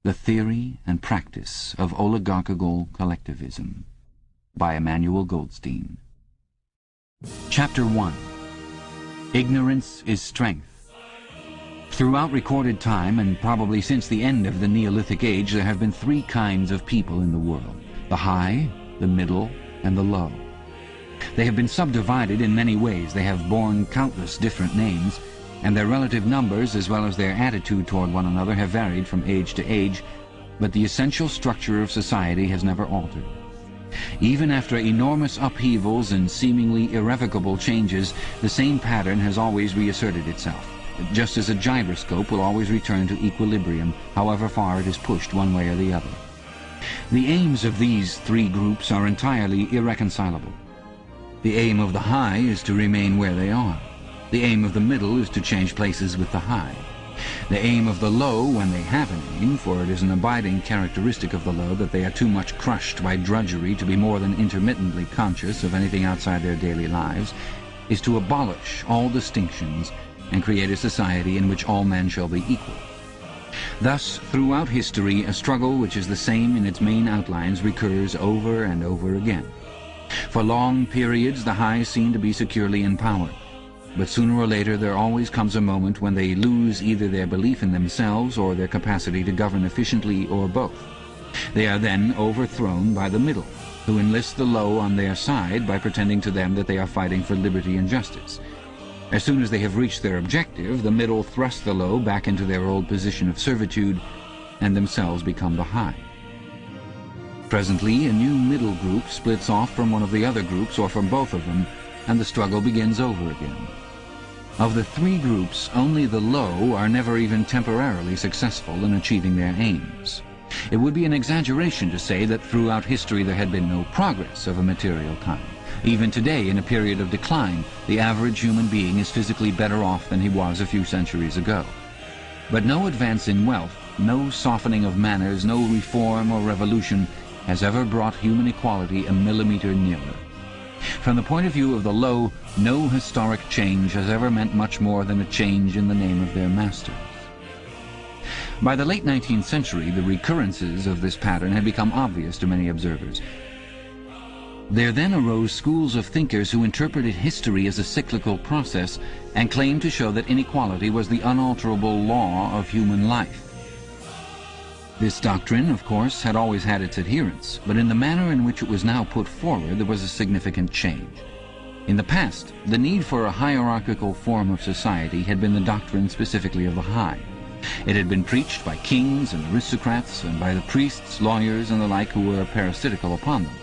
The Theory and Practice of Oligarchical Collectivism by Emmanuel Goldstein. Chapter 1. Ignorance is Strength. Throughout recorded time, and probably since the end of the Neolithic Age, there have been three kinds of people in the world: the high, the middle, and the low. They have been subdivided in many ways. They have borne countless different names, and their relative numbers as well as their attitude toward one another have varied from age to age, but the essential structure of society has never altered. Even after enormous upheavals and seemingly irrevocable changes, the same pattern has always reasserted itself, just as a gyroscope will always return to equilibrium, however far it is pushed one way or the other. The aims of these three groups are entirely irreconcilable. The aim of the high is to remain where they are. The aim of the middle is to change places with the high. The aim of the low, when they have an aim, for it is an abiding characteristic of the low that they are too much crushed by drudgery to be more than intermittently conscious of anything outside their daily lives, is to abolish all distinctions and create a society in which all men shall be equal. Thus, throughout history, a struggle which is the same in its main outlines recurs over and over again. For long periods, the high seem to be securely in power. But sooner or later there always comes a moment when they lose either their belief in themselves or their capacity to govern efficiently, or both. They are then overthrown by the middle, who enlist the low on their side by pretending to them that they are fighting for liberty and justice. As soon as they have reached their objective, the middle thrust the low back into their old position of servitude, and themselves become the high. Presently, a new middle group splits off from one of the other groups, or from both of them, and the struggle begins over again. Of the three groups, only the low are never even temporarily successful in achieving their aims. It would be an exaggeration to say that throughout history there had been no progress of a material kind. Even today, in a period of decline, the average human being is physically better off than he was a few centuries ago. But no advance in wealth, no softening of manners, no reform or revolution has ever brought human equality a millimeter nearer. From the point of view of the low, no historic change has ever meant much more than a change in the name of their masters. By the late 19th century, the recurrences of this pattern had become obvious to many observers. There then arose schools of thinkers who interpreted history as a cyclical process and claimed to show that inequality was the unalterable law of human life. This doctrine, of course, had always had its adherents, but in the manner in which it was now put forward there was a significant change. In the past, the need for a hierarchical form of society had been the doctrine specifically of the high. It had been preached by kings and aristocrats, and by the priests, lawyers, and the like who were parasitical upon them,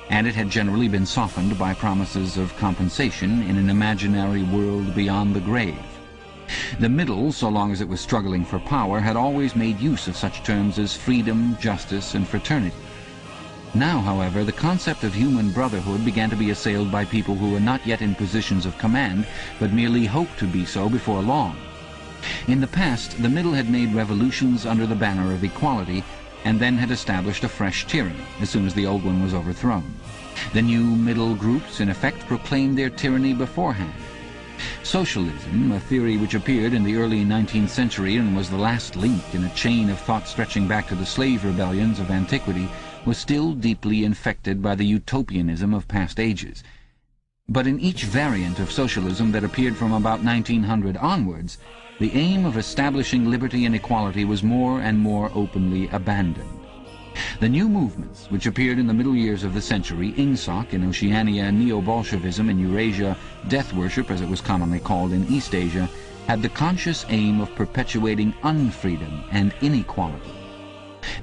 and it had generally been softened by promises of compensation in an imaginary world beyond the grave. The middle, so long as it was struggling for power, had always made use of such terms as freedom, justice, and fraternity. Now, however, the concept of human brotherhood began to be assailed by people who were not yet in positions of command, but merely hoped to be so before long. In the past, the middle had made revolutions under the banner of equality, and then had established a fresh tyranny as soon as the old one was overthrown. The new middle groups, in effect, proclaimed their tyranny beforehand. Socialism, a theory which appeared in the early 19th century and was the last link in a chain of thought stretching back to the slave rebellions of antiquity, was still deeply infected by the utopianism of past ages. But in each variant of socialism that appeared from about 1900 onwards, the aim of establishing liberty and equality was more and more openly abandoned. The new movements, which appeared in the middle years of the century, Ingsoc in Oceania, Neo-Bolshevism in Eurasia, death worship as it was commonly called in East Asia, had the conscious aim of perpetuating unfreedom and inequality.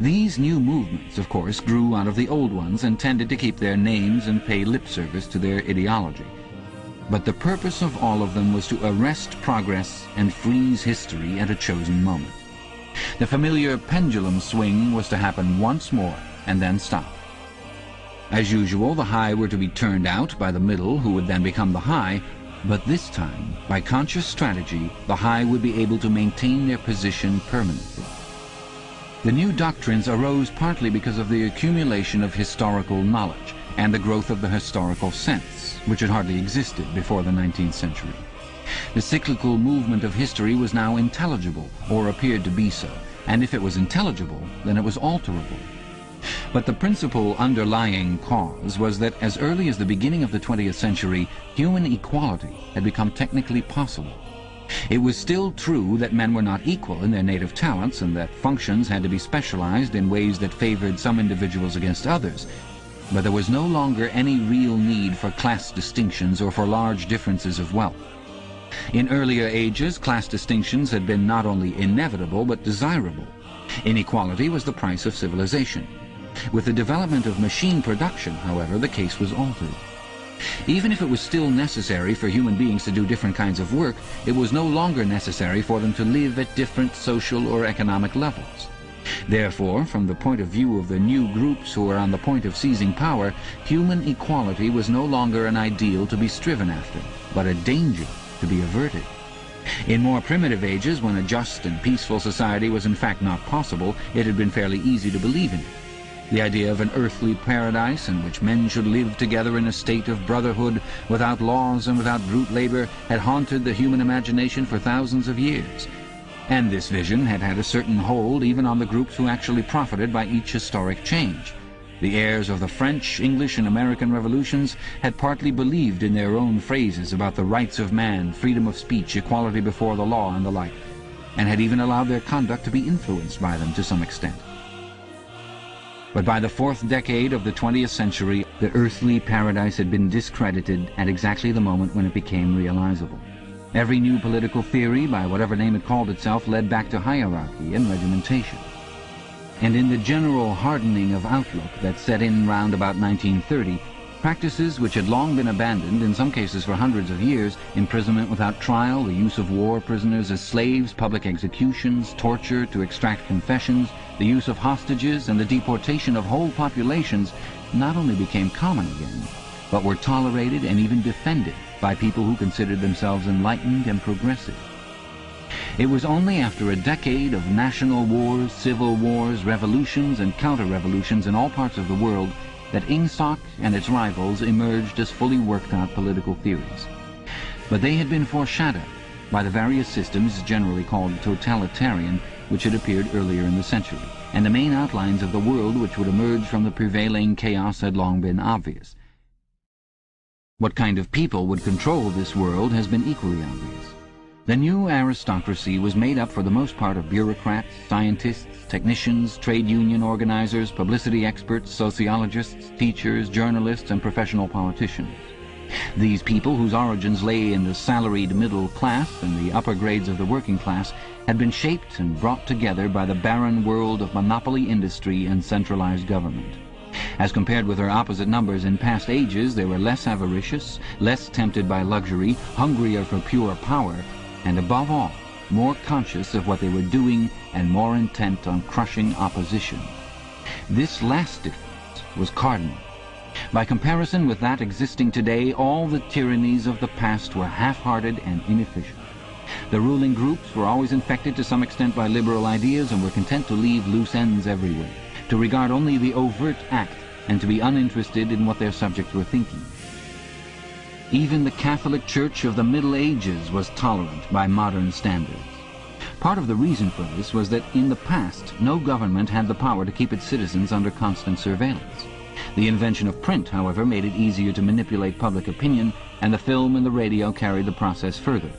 These new movements, of course, grew out of the old ones and tended to keep their names and pay lip service to their ideology. But the purpose of all of them was to arrest progress and freeze history at a chosen moment. The familiar pendulum swing was to happen once more and then stop. As usual, the high were to be turned out by the middle, who would then become the high, but this time, by conscious strategy, the high would be able to maintain their position permanently. The new doctrines arose partly because of the accumulation of historical knowledge and the growth of the historical sense, which had hardly existed before the 19th century. The cyclical movement of history was now intelligible, or appeared to be so, and if it was intelligible, then it was alterable. But the principal underlying cause was that as early as the beginning of the 20th century, human equality had become technically possible. It was still true that men were not equal in their native talents and that functions had to be specialized in ways that favored some individuals against others, but there was no longer any real need for class distinctions or for large differences of wealth. In earlier ages, class distinctions had been not only inevitable but desirable. Inequality was the price of civilization. With the development of machine production, however, the case was altered. Even if it was still necessary for human beings to do different kinds of work, it was no longer necessary for them to live at different social or economic levels. Therefore, from the point of view of the new groups who were on the point of seizing power, human equality was no longer an ideal to be striven after, but a danger to be averted. In more primitive ages, when a just and peaceful society was in fact not possible, it had been fairly easy to believe in it. The idea of an earthly paradise in which men should live together in a state of brotherhood, without laws and without brute labor, had haunted the human imagination for thousands of years. And this vision had had a certain hold even on the groups who actually profited by each historic change. The heirs of the French, English, and American revolutions had partly believed in their own phrases about the rights of man, freedom of speech, equality before the law, and the like, and had even allowed their conduct to be influenced by them to some extent. But by the fourth decade of the 20th century, the earthly paradise had been discredited at exactly the moment when it became realizable. Every new political theory, by whatever name it called itself, led back to hierarchy and regimentation. And in the general hardening of outlook that set in round about 1930, practices which had long been abandoned, in some cases for hundreds of years, imprisonment without trial, the use of war prisoners as slaves, public executions, torture to extract confessions, the use of hostages, and the deportation of whole populations, not only became common again, but were tolerated and even defended by people who considered themselves enlightened and progressive. It was only after a decade of national wars, civil wars, revolutions, and counter-revolutions in all parts of the world that Ingsoc and its rivals emerged as fully worked-out political theories. But they had been foreshadowed by the various systems generally called totalitarian which had appeared earlier in the century, and the main outlines of the world which would emerge from the prevailing chaos had long been obvious. What kind of people would control this world has been equally obvious. The new aristocracy was made up for the most part of bureaucrats, scientists, technicians, trade union organizers, publicity experts, sociologists, teachers, journalists, and professional politicians. These people, whose origins lay in the salaried middle class and the upper grades of the working class, had been shaped and brought together by the barren world of monopoly industry and centralized government. As compared with their opposite numbers in past ages, they were less avaricious, less tempted by luxury, hungrier for pure power, and above all, more conscious of what they were doing and more intent on crushing opposition. This last difference was cardinal. By comparison with that existing today, all the tyrannies of the past were half-hearted and inefficient. The ruling groups were always infected to some extent by liberal ideas and were content to leave loose ends everywhere, to regard only the overt act and to be uninterested in what their subjects were thinking. Even the Catholic Church of the Middle Ages was tolerant by modern standards. Part of the reason for this was that in the past no government had the power to keep its citizens under constant surveillance. The invention of print, however, made it easier to manipulate public opinion, and the film and the radio carried the process further.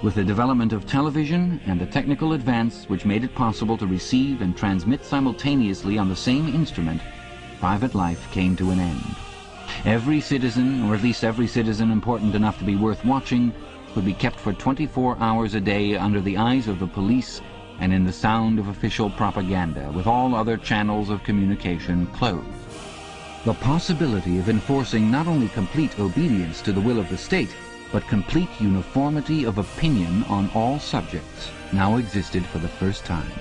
With the development of television and the technical advance which made it possible to receive and transmit simultaneously on the same instrument, private life came to an end. Every citizen, or at least every citizen important enough to be worth watching, could be kept for 24 hours a day under the eyes of the police and in the sound of official propaganda, with all other channels of communication closed. The possibility of enforcing not only complete obedience to the will of the state, but complete uniformity of opinion on all subjects now existed for the first time.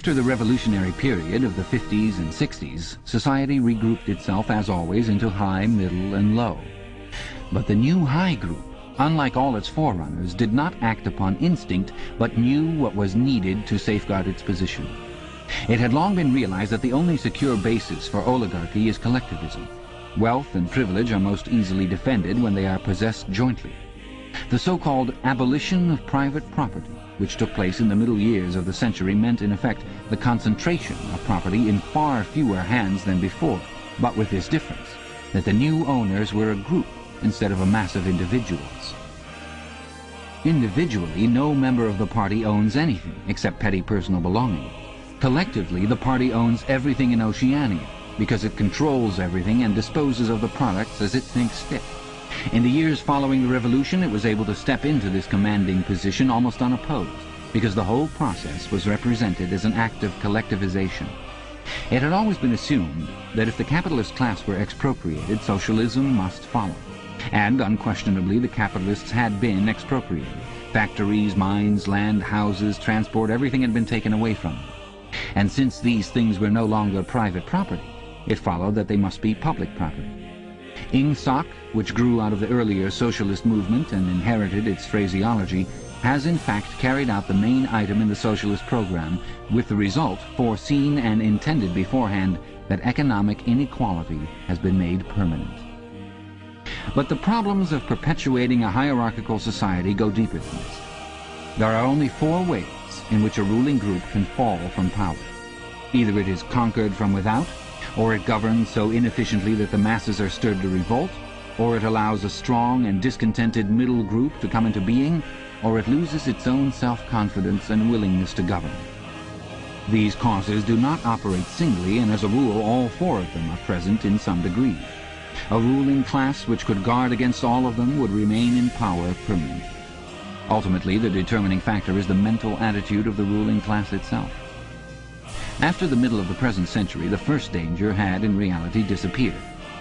After the revolutionary period of the 50s and 60s, society regrouped itself, as always, into high, middle, and low. But the new high group, unlike all its forerunners, did not act upon instinct, but knew what was needed to safeguard its position. It had long been realized that the only secure basis for oligarchy is collectivism. Wealth and privilege are most easily defended when they are possessed jointly. The so-called abolition of private property, which took place in the middle years of the century, meant in effect the concentration of property in far fewer hands than before, but with this difference, that the new owners were a group instead of a mass of individuals. Individually, no member of the party owns anything except petty personal belongings. Collectively, the party owns everything in Oceania, because it controls everything and disposes of the products as it thinks fit. In the years following the revolution, it was able to step into this commanding position almost unopposed, because the whole process was represented as an act of collectivization. It had always been assumed that if the capitalist class were expropriated, socialism must follow. And unquestionably, the capitalists had been expropriated. Factories, mines, land, houses, transport, everything had been taken away from them. And since these things were no longer private property, it followed that they must be public property. Ingsoc, which grew out of the earlier socialist movement and inherited its phraseology, has in fact carried out the main item in the socialist program, with the result, foreseen and intended beforehand, that economic inequality has been made permanent. But the problems of perpetuating a hierarchical society go deeper than this. There are only 4 ways in which a ruling group can fall from power. Either it is conquered from without, or it governs so inefficiently that the masses are stirred to revolt, or it allows a strong and discontented middle group to come into being, or it loses its own self-confidence and willingness to govern. These causes do not operate singly, and as a rule all 4 of them are present in some degree. A ruling class which could guard against all of them would remain in power permanently. Ultimately, the determining factor is the mental attitude of the ruling class itself. After the middle of the present century, the first danger had in reality disappeared.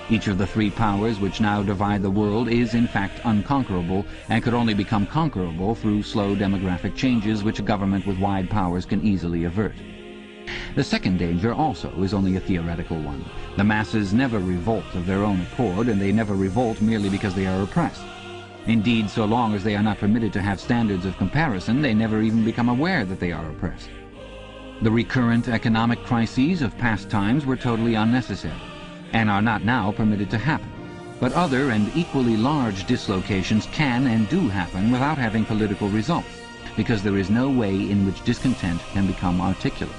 Each of the 3 powers which now divide the world is in fact unconquerable, and could only become conquerable through slow demographic changes which a government with wide powers can easily avert. The second danger also is only a theoretical one. The masses never revolt of their own accord, and they never revolt merely because they are oppressed. Indeed, so long as they are not permitted to have standards of comparison, they never even become aware that they are oppressed. The recurrent economic crises of past times were totally unnecessary, and are not now permitted to happen. But other and equally large dislocations can and do happen without having political results, because there is no way in which discontent can become articulate.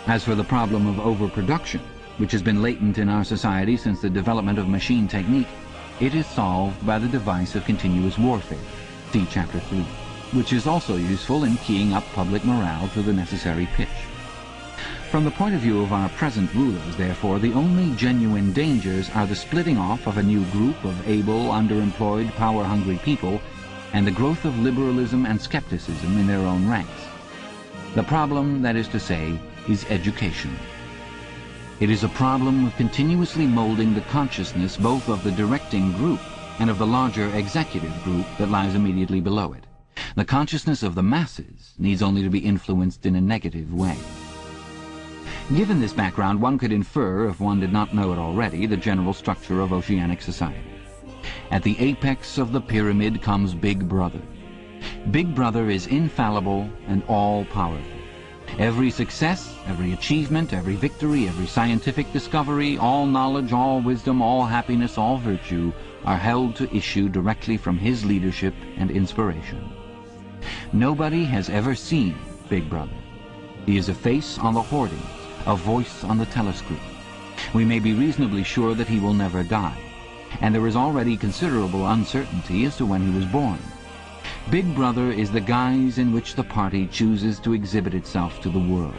As for the problem of overproduction, which has been latent in our society since the development of machine technique, it is solved by the device of continuous warfare, see Chapter 3, which is also useful in keying up public morale to the necessary pitch. From the point of view of our present rulers, therefore, the only genuine dangers are the splitting off of a new group of able, underemployed, power-hungry people, and the growth of liberalism and skepticism in their own ranks. The problem, that is to say, is education. It is a problem of continuously molding the consciousness both of the directing group and of the larger executive group that lies immediately below it. The consciousness of the masses needs only to be influenced in a negative way. Given this background, one could infer, if one did not know it already, the general structure of oceanic society. At the apex of the pyramid comes Big Brother. Big Brother is infallible and all-powerful. Every success, every achievement, every victory, every scientific discovery, all knowledge, all wisdom, all happiness, all virtue are held to issue directly from his leadership and inspiration. Nobody has ever seen Big Brother. He is a face on the hoardings, a voice on the telescreen. We may be reasonably sure that he will never die, and there is already considerable uncertainty as to when he was born. Big Brother is the guise in which the party chooses to exhibit itself to the world.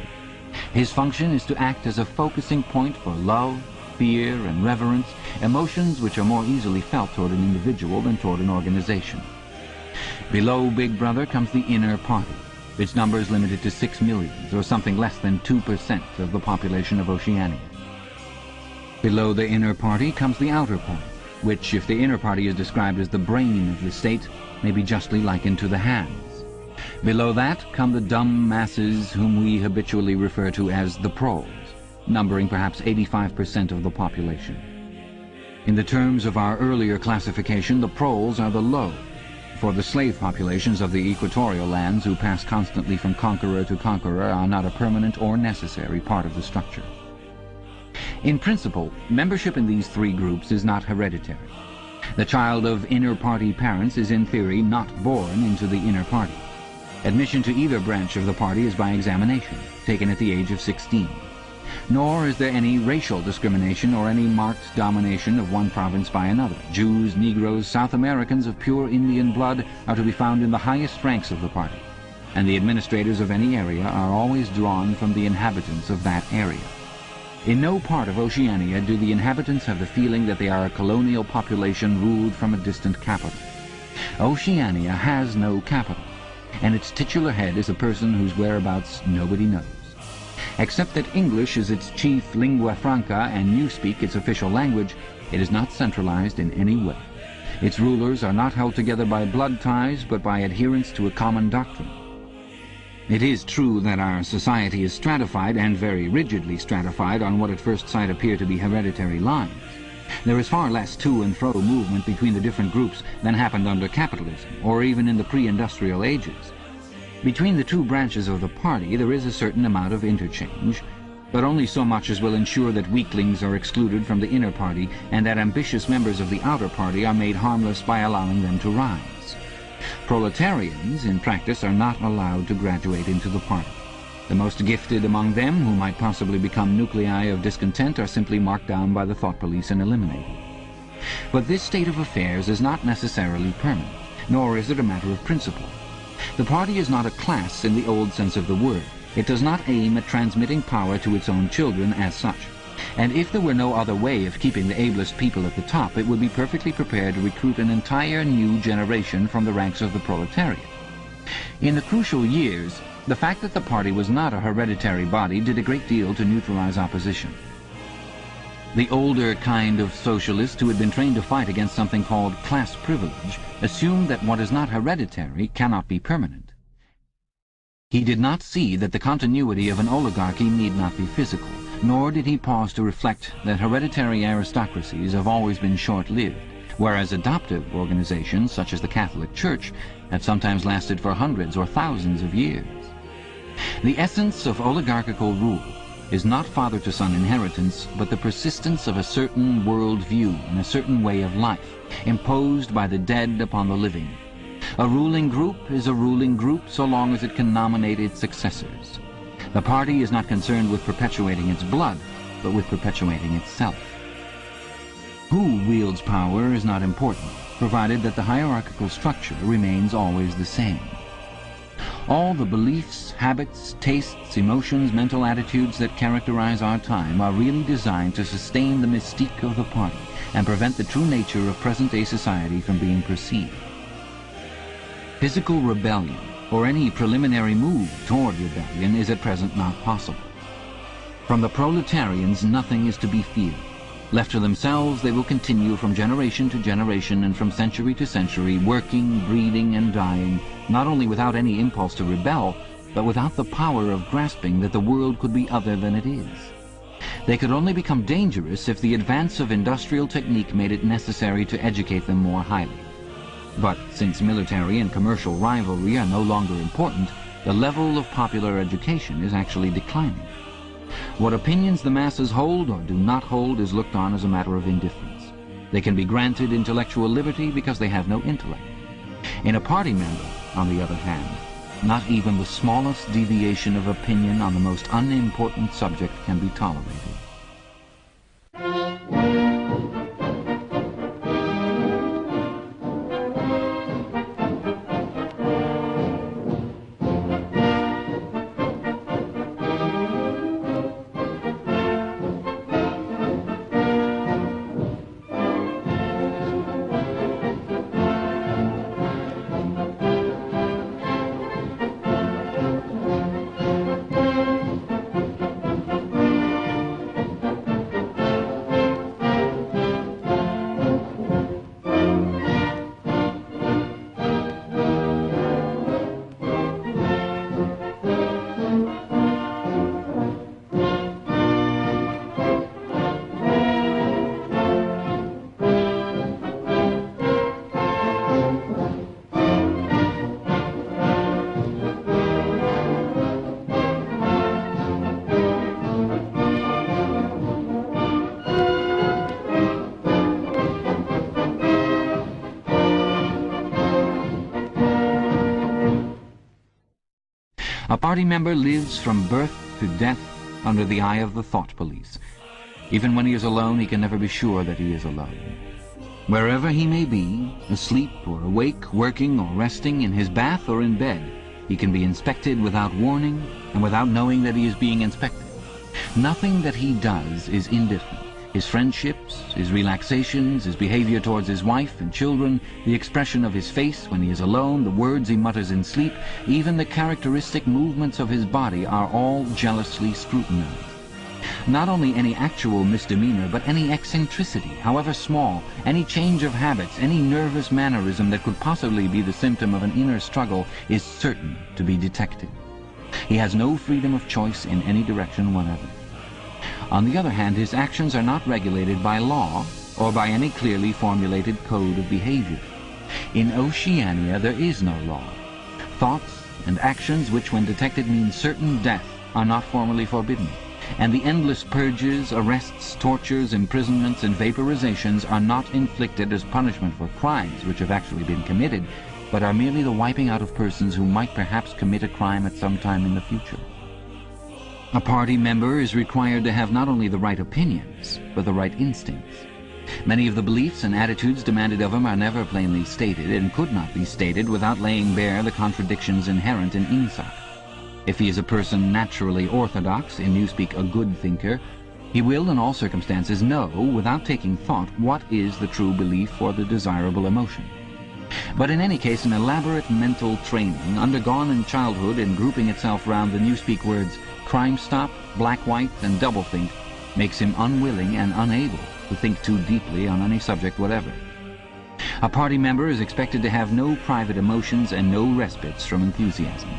His function is to act as a focusing point for love, fear, and reverence, emotions which are more easily felt toward an individual than toward an organization. Below Big Brother comes the inner party. Its number is limited to 6 million, or something less than 2% of the population of Oceania. Below the inner party comes the outer party, which, if the inner party is described as the brain of the state, may be justly likened to the hands. Below that come the dumb masses whom we habitually refer to as the proles, numbering perhaps 85% of the population. In the terms of our earlier classification, the proles are the low, for the slave populations of the equatorial lands who pass constantly from conqueror to conqueror are not a permanent or necessary part of the structure. In principle, membership in these three groups is not hereditary. The child of inner party parents is in theory not born into the inner party. Admission to either branch of the party is by examination, taken at the age of 16. Nor is there any racial discrimination or any marked domination of one province by another. Jews, Negroes, South Americans of pure Indian blood are to be found in the highest ranks of the party, and the administrators of any area are always drawn from the inhabitants of that area. In no part of Oceania do the inhabitants have the feeling that they are a colonial population ruled from a distant capital. Oceania has no capital, and its titular head is a person whose whereabouts nobody knows. Except that English is its chief lingua franca and Newspeak its official language, it is not centralized in any way. Its rulers are not held together by blood ties, but by adherence to a common doctrine. It is true that our society is stratified, and very rigidly stratified, on what at first sight appear to be hereditary lines. There is far less to and fro movement between the different groups than happened under capitalism, or even in the pre-industrial ages. Between the two branches of the party there is a certain amount of interchange, but only so much as will ensure that weaklings are excluded from the inner party and that ambitious members of the outer party are made harmless by allowing them to rise. Proletarians, in practice, are not allowed to graduate into the party. The most gifted among them, who might possibly become nuclei of discontent, are simply marked down by the thought police and eliminated. But this state of affairs is not necessarily permanent, nor is it a matter of principle. The party is not a class in the old sense of the word. It does not aim at transmitting power to its own children as such. And if there were no other way of keeping the ablest people at the top, it would be perfectly prepared to recruit an entire new generation from the ranks of the proletariat. In the crucial years, the fact that the party was not a hereditary body did a great deal to neutralize opposition. The older kind of socialist who had been trained to fight against something called class privilege assumed that what is not hereditary cannot be permanent. He did not see that the continuity of an oligarchy need not be physical, nor did he pause to reflect that hereditary aristocracies have always been short-lived, whereas adoptive organizations, such as the Catholic Church, have sometimes lasted for hundreds or thousands of years. The essence of oligarchical rule is not father-to-son inheritance, but the persistence of a certain world view and a certain way of life, imposed by the dead upon the living. A ruling group is a ruling group so long as it can nominate its successors. The party is not concerned with perpetuating its blood, but with perpetuating itself. Who wields power is not important, provided that the hierarchical structure remains always the same. All the beliefs, habits, tastes, emotions, mental attitudes that characterize our time are really designed to sustain the mystique of the party and prevent the true nature of present-day society from being perceived. Physical rebellion, or any preliminary move toward rebellion, is at present not possible. From the proletarians nothing is to be feared. Left to themselves, they will continue from generation to generation and from century to century, working, breeding, and dying, not only without any impulse to rebel, but without the power of grasping that the world could be other than it is. They could only become dangerous if the advance of industrial technique made it necessary to educate them more highly. But since military and commercial rivalry are no longer important, the level of popular education is actually declining. What opinions the masses hold or do not hold is looked on as a matter of indifference. They can be granted intellectual liberty because they have no intellect. In a party member, on the other hand, not even the smallest deviation of opinion on the most unimportant subject can be tolerated. party member lives from birth to death under the eye of the thought police. Even when he is alone, he can never be sure that he is alone. Wherever he may be, asleep or awake, working or resting, in his bath or in bed, he can be inspected without warning and without knowing that he is being inspected. Nothing that he does is indifferent. His friendships, his relaxations, his behavior towards his wife and children, the expression of his face when he is alone, the words he mutters in sleep, even the characteristic movements of his body are all jealously scrutinized. Not only any actual misdemeanor, but any eccentricity, however small, any change of habits, any nervous mannerism that could possibly be the symptom of an inner struggle is certain to be detected. He has no freedom of choice in any direction whatever. On the other hand, his actions are not regulated by law or by any clearly formulated code of behavior. In Oceania there is no law. Thoughts and actions which when detected mean certain death are not formally forbidden, and the endless purges, arrests, tortures, imprisonments, and vaporizations are not inflicted as punishment for crimes which have actually been committed, but are merely the wiping out of persons who might perhaps commit a crime at some time in the future. A party member is required to have not only the right opinions, but the right instincts. Many of the beliefs and attitudes demanded of him are never plainly stated, and could not be stated without laying bare the contradictions inherent in insight. If he is a person naturally orthodox, in newspeak a good thinker, he will in all circumstances know, without taking thought, what is the true belief or the desirable emotion. But in any case, an elaborate mental training, undergone in childhood and grouping itself round the newspeak words crime stop, black-white, and doublethink, makes him unwilling and unable to think too deeply on any subject whatever. A party member is expected to have no private emotions and no respites from enthusiasm.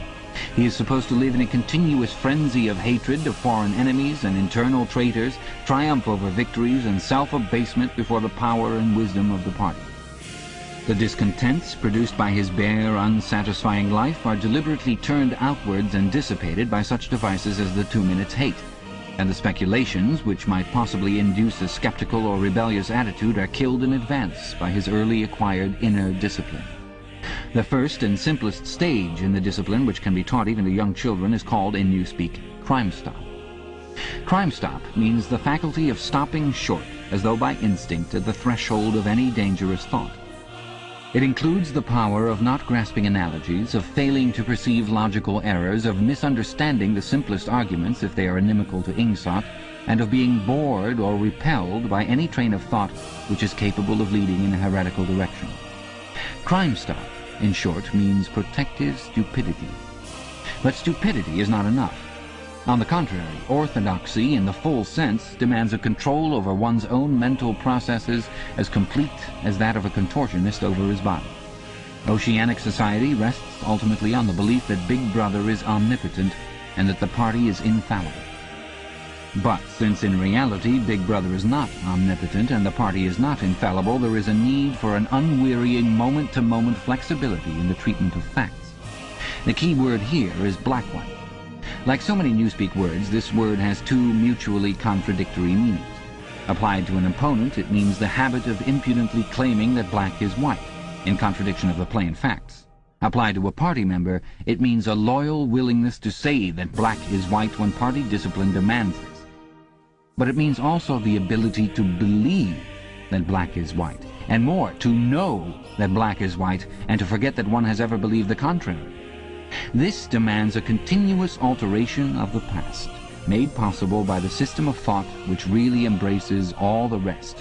He is supposed to live in a continuous frenzy of hatred of foreign enemies and internal traitors, triumph over victories, and self-abasement before the power and wisdom of the party. The discontents produced by his bare, unsatisfying life are deliberately turned outwards and dissipated by such devices as the 2 minutes hate, and the speculations which might possibly induce a skeptical or rebellious attitude are killed in advance by his early acquired inner discipline. The first and simplest stage in the discipline, which can be taught even to young children, is called, in newspeak, crime stop. Crime stop means the faculty of stopping short, as though by instinct, at the threshold of any dangerous thought. It includes the power of not grasping analogies, of failing to perceive logical errors, of misunderstanding the simplest arguments if they are inimical to insight, and of being bored or repelled by any train of thought which is capable of leading in a heretical direction. Crime stop, in short, means protective stupidity. But stupidity is not enough. On the contrary, orthodoxy, in the full sense, demands a control over one's own mental processes as complete as that of a contortionist over his body. Oceanic society rests ultimately on the belief that Big Brother is omnipotent and that the party is infallible. But since in reality Big Brother is not omnipotent and the party is not infallible, there is a need for an unwearying moment-to-moment flexibility in the treatment of facts. The key word here is black-white. Like so many newspeak words, this word has two mutually contradictory meanings. Applied to an opponent, it means the habit of impudently claiming that black is white, in contradiction of the plain facts. Applied to a party member, it means a loyal willingness to say that black is white when party discipline demands this. But it means also the ability to believe that black is white, and more, to know that black is white, and to forget that one has ever believed the contrary. This demands a continuous alteration of the past, made possible by the system of thought which really embraces all the rest,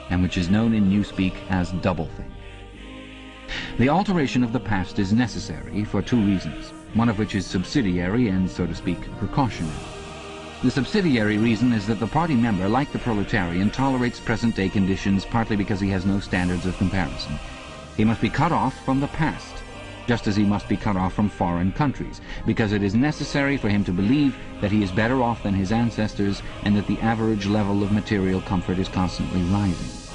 and which is known in newspeak as doublethink. The alteration of the past is necessary for two reasons, one of which is subsidiary and, so to speak, precautionary. The subsidiary reason is that the party member, like the proletarian, tolerates present-day conditions partly because he has no standards of comparison. He must be cut off from the past, just as he must be cut off from foreign countries, because it is necessary for him to believe that he is better off than his ancestors and that the average level of material comfort is constantly rising.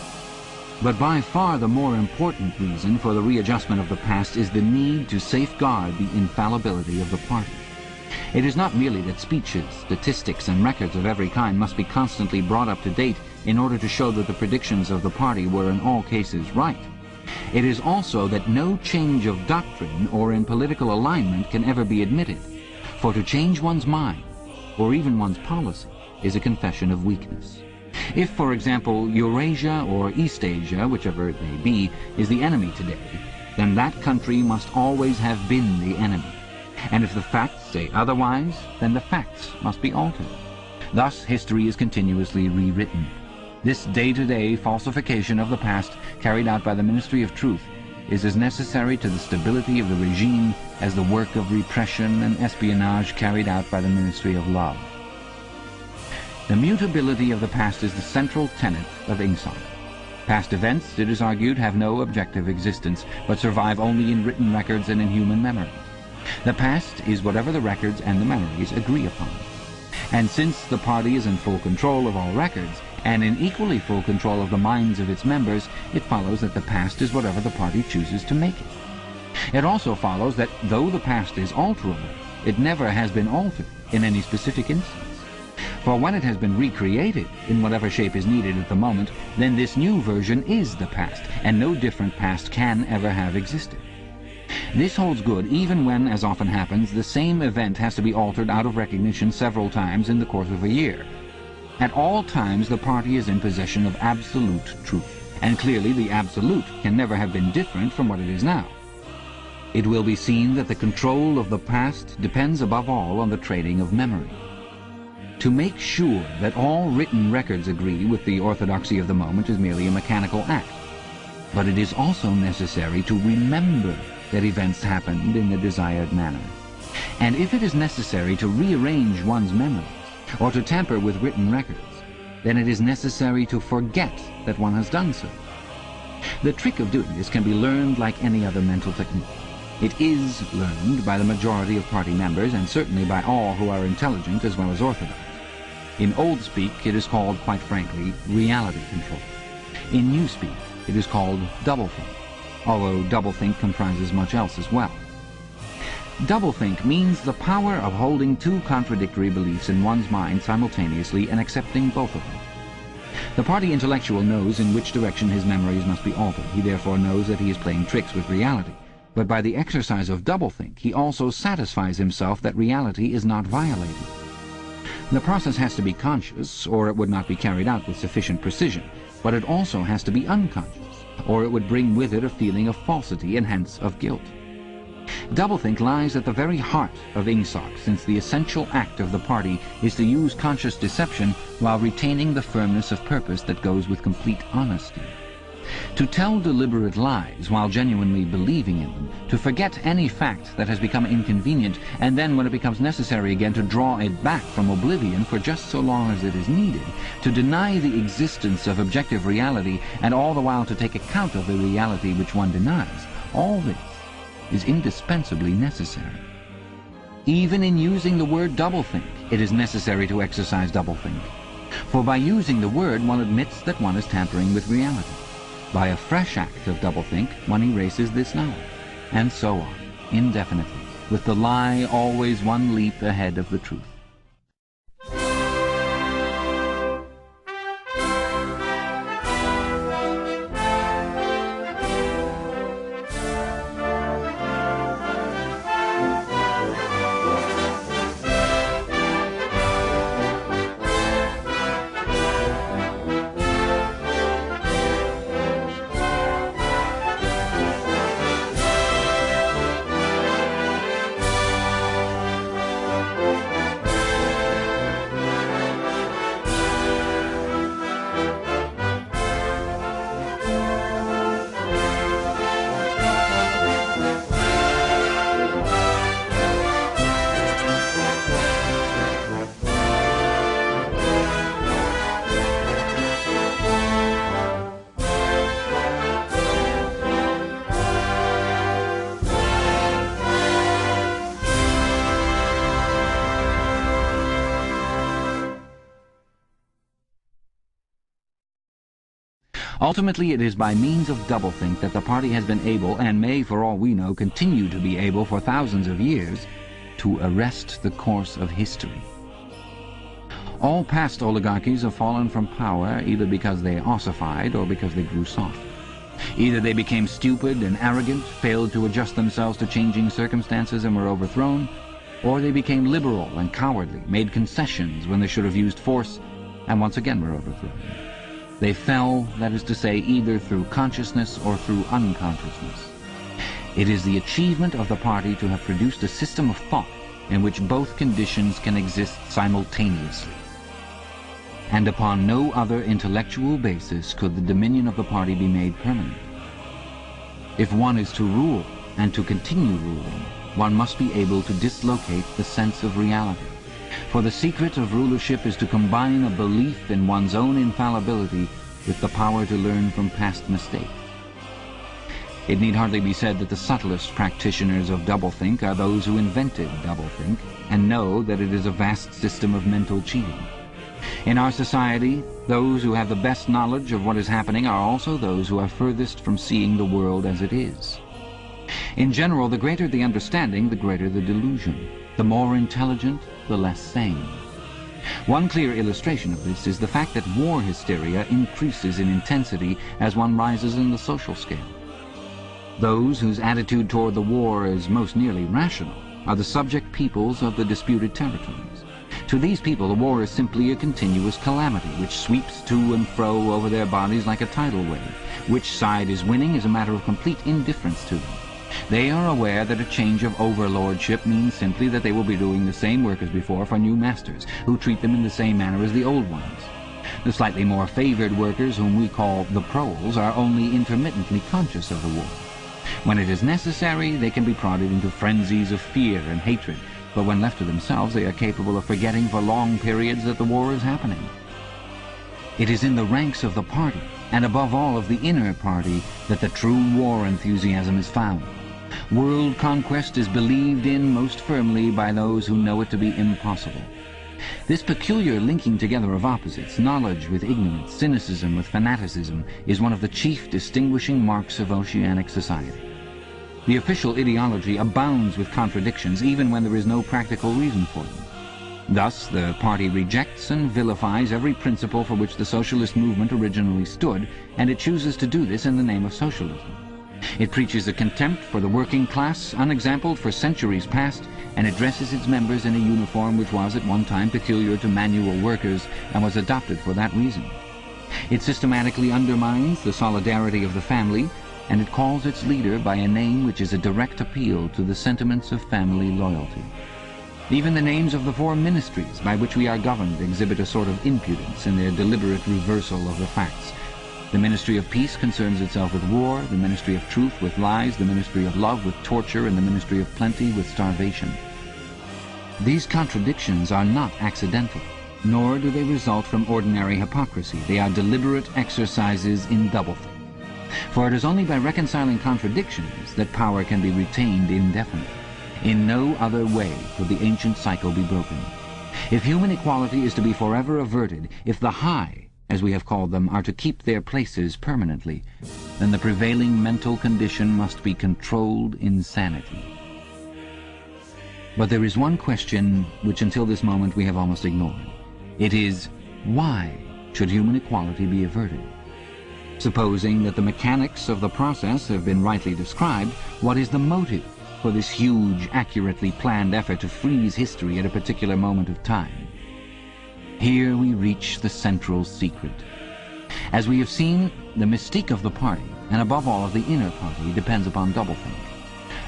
But by far the more important reason for the readjustment of the past is the need to safeguard the infallibility of the party. It is not merely that speeches, statistics, and records of every kind must be constantly brought up to date in order to show that the predictions of the party were in all cases right. It is also that no change of doctrine or in political alignment can ever be admitted. For to change one's mind, or even one's policy, is a confession of weakness. If, for example, Eurasia or Eastasia, whichever it may be, is the enemy today, then that country must always have been the enemy. And if the facts say otherwise, then the facts must be altered. Thus history is continuously rewritten. This day-to-day falsification of the past carried out by the Ministry of Truth is as necessary to the stability of the regime as the work of repression and espionage carried out by the Ministry of Love. The mutability of the past is the central tenet of Ingsoc. Past events, it is argued, have no objective existence, but survive only in written records and in human memory. The past is whatever the records and the memories agree upon. And since the party is in full control of all records, and in equally full control of the minds of its members, it follows that the past is whatever the party chooses to make it. It also follows that though the past is alterable, it never has been altered in any specific instance. For when it has been recreated in whatever shape is needed at the moment, then this new version is the past, and no different past can ever have existed. This holds good even when, as often happens, the same event has to be altered out of recognition several times in the course of a year. At all times the party is in possession of absolute truth, and clearly the absolute can never have been different from what it is now. It will be seen that the control of the past depends above all on the training of memory. To make sure that all written records agree with the orthodoxy of the moment is merely a mechanical act. But it is also necessary to remember that events happened in the desired manner. And if it is necessary to rearrange one's memories, or to tamper with written records, then it is necessary to forget that one has done so. The trick of doing this can be learned like any other mental technique. It is learned by the majority of party members, and certainly by all who are intelligent as well as orthodox. In old speak, it is called, quite frankly, reality control. In new speak, it is called doublethink, although doublethink comprises much else as well. Doublethink means the power of holding two contradictory beliefs in one's mind simultaneously and accepting both of them. The party intellectual knows in which direction his memories must be altered. He therefore knows that he is playing tricks with reality. But by the exercise of doublethink, he also satisfies himself that reality is not violated. The process has to be conscious, or it would not be carried out with sufficient precision, but it also has to be unconscious, or it would bring with it a feeling of falsity and hence of guilt. Doublethink lies at the very heart of Ingsoc, since the essential act of the party is to use conscious deception while retaining the firmness of purpose that goes with complete honesty. To tell deliberate lies while genuinely believing in them, to forget any fact that has become inconvenient, and then when it becomes necessary again to draw it back from oblivion for just so long as it is needed, to deny the existence of objective reality, and all the while to take account of the reality which one denies, all this is indispensably necessary. Even in using the word doublethink, it is necessary to exercise doublethink. For by using the word, one admits that one is tampering with reality. By a fresh act of doublethink, one erases this knowledge, and so on, indefinitely, with the lie always one leap ahead of the truth. Ultimately, it is by means of doublethink that the party has been able, and may, for all we know, continue to be able for thousands of years, to arrest the course of history. All past oligarchies have fallen from power either because they ossified or because they grew soft. Either they became stupid and arrogant, failed to adjust themselves to changing circumstances and were overthrown, Or they became liberal and cowardly, made concessions when they should have used force, and once again were overthrown. They fell, that is to say, either through consciousness or through unconsciousness. It is the achievement of the party to have produced a system of thought in which both conditions can exist simultaneously. And upon no other intellectual basis could the dominion of the party be made permanent. If one is to rule, and to continue ruling, one must be able to dislocate the sense of reality. For the secret of rulership is to combine a belief in one's own infallibility with the power to learn from past mistakes. It need hardly be said that the subtlest practitioners of doublethink are those who invented doublethink and know that it is a vast system of mental cheating. In our society, those who have the best knowledge of what is happening are also those who are furthest from seeing the world as it is. In general, the greater the understanding, the greater the delusion. The more intelligent, the less sane. One clear illustration of this is the fact that war hysteria increases in intensity as one rises in the social scale. Those whose attitude toward the war is most nearly rational are the subject peoples of the disputed territories. To these people, the war is simply a continuous calamity which sweeps to and fro over their bodies like a tidal wave. Which side is winning is a matter of complete indifference to them. They are aware that a change of overlordship means simply that they will be doing the same work as before for new masters, who treat them in the same manner as the old ones. The slightly more favored workers, whom we call the proles, are only intermittently conscious of the war. When it is necessary, they can be prodded into frenzies of fear and hatred, but when left to themselves, they are capable of forgetting for long periods that the war is happening. It is in the ranks of the party, and above all of the inner party, that the true war enthusiasm is found. World conquest is believed in most firmly by those who know it to be impossible. This peculiar linking together of opposites, knowledge with ignorance, cynicism with fanaticism, is one of the chief distinguishing marks of oceanic society. The official ideology abounds with contradictions, even when there is no practical reason for them. Thus, the party rejects and vilifies every principle for which the socialist movement originally stood, and it chooses to do this in the name of socialism. It preaches a contempt for the working class unexampled for centuries past, and it dresses its members in a uniform which was at one time peculiar to manual workers and was adopted for that reason. It systematically undermines the solidarity of the family, and it calls its leader by a name which is a direct appeal to the sentiments of family loyalty. Even the names of the four ministries by which we are governed exhibit a sort of impudence in their deliberate reversal of the facts. The Ministry of Peace concerns itself with war, the Ministry of Truth with lies, the Ministry of Love with torture, and the Ministry of Plenty with starvation. These contradictions are not accidental, nor do they result from ordinary hypocrisy. They are deliberate exercises in doublethink. For it is only by reconciling contradictions that power can be retained indefinitely. In no other way could the ancient cycle be broken. If human equality is to be forever averted, if the high, as we have called them, are to keep their places permanently, then the prevailing mental condition must be controlled insanity. But there is one question which until this moment we have almost ignored. It is, why should human equality be averted? Supposing that the mechanics of the process have been rightly described, what is the motive for this huge, accurately planned effort to freeze history at a particular moment of time? Here we reach the central secret. As we have seen, the mystique of the party, and above all of the inner party, depends upon doublethink.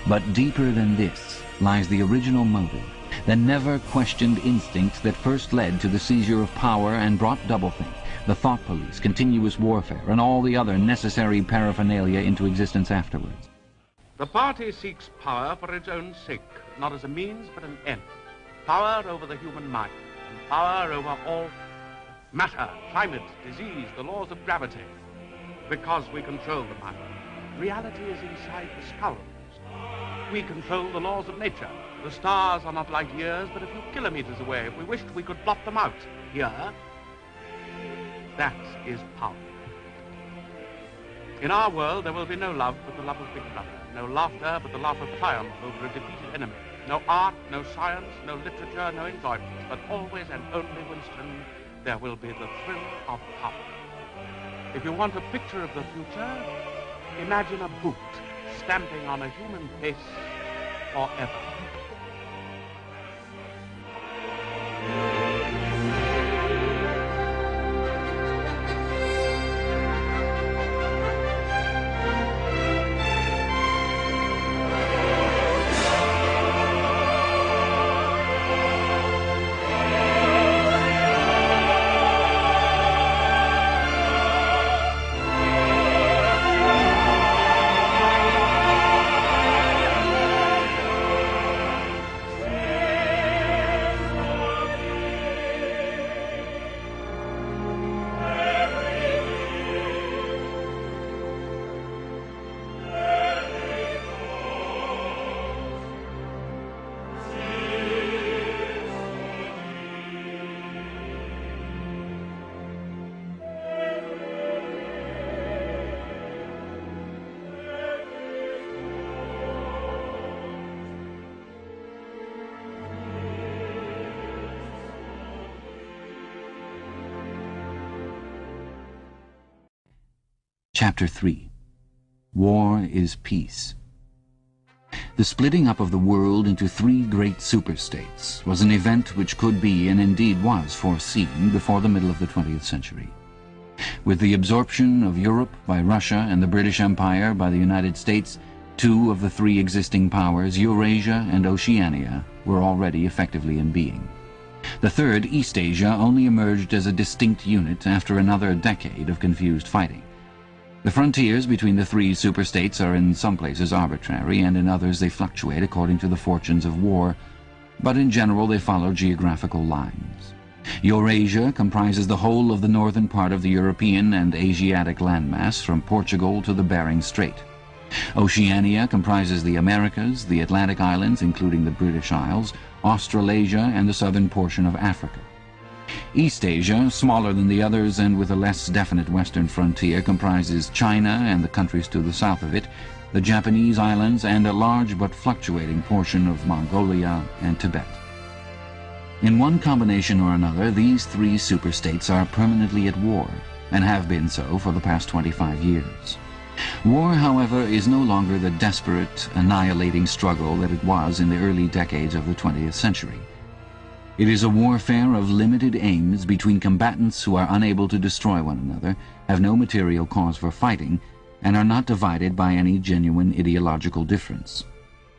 But deeper than this lies the original motive, the never-questioned instinct that first led to the seizure of power and brought doublethink, the thought police, continuous warfare, and all the other necessary paraphernalia into existence afterwards. The party seeks power for its own sake, not as a means but an end. Power over the human mind, and power over all matter, climate, disease, the laws of gravity. Because we control the mind. Reality is inside the skulls. We control the laws of nature. The stars are not light years, but a few kilometers away. If we wished, we could blot them out. Here, that is power. In our world, there will be no love but the love of Big Brother, no laughter but the laugh of triumph over a defeated enemy, no art, no science, no literature, no enjoyment, but always and only, Winston, there will be the thrill of power. If you want a picture of the future, imagine a boot stamping on a human face forever. Chapter 3. War is Peace. The splitting up of the world into three great superstates was an event which could be, and indeed was, foreseen before the middle of the 20th century. With the absorption of Europe by Russia and the British Empire by the United States, two of the three existing powers, Eurasia and Oceania, were already effectively in being. The third, Eastasia, only emerged as a distinct unit after another decade of confused fighting. The frontiers between the three superstates are in some places arbitrary, and in others they fluctuate according to the fortunes of war, but in general they follow geographical lines. Eurasia comprises the whole of the northern part of the European and Asiatic landmass from Portugal to the Bering Strait. Oceania comprises the Americas, the Atlantic Islands, including the British Isles, Australasia, and the southern portion of Africa. Eastasia, smaller than the others and with a less definite western frontier, comprises China and the countries to the south of it, the Japanese islands, and a large but fluctuating portion of Mongolia and Tibet. In one combination or another, these three superstates are permanently at war, and have been so for the past 25 years. War, however, is no longer the desperate, annihilating struggle that it was in the early decades of the 20th century. It is a warfare of limited aims between combatants who are unable to destroy one another, have no material cause for fighting, and are not divided by any genuine ideological difference.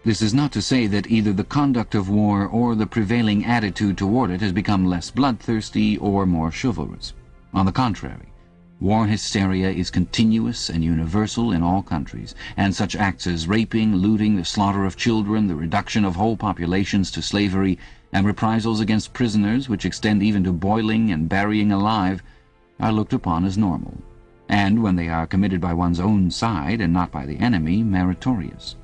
This is not to say that either the conduct of war or the prevailing attitude toward it has become less bloodthirsty or more chivalrous. On the contrary, war hysteria is continuous and universal in all countries, and such acts as raping, looting, the slaughter of children, the reduction of whole populations to slavery, and reprisals against prisoners, which extend even to boiling and burying alive, are looked upon as normal, and, when they are committed by one's own side and not by the enemy, meritorious.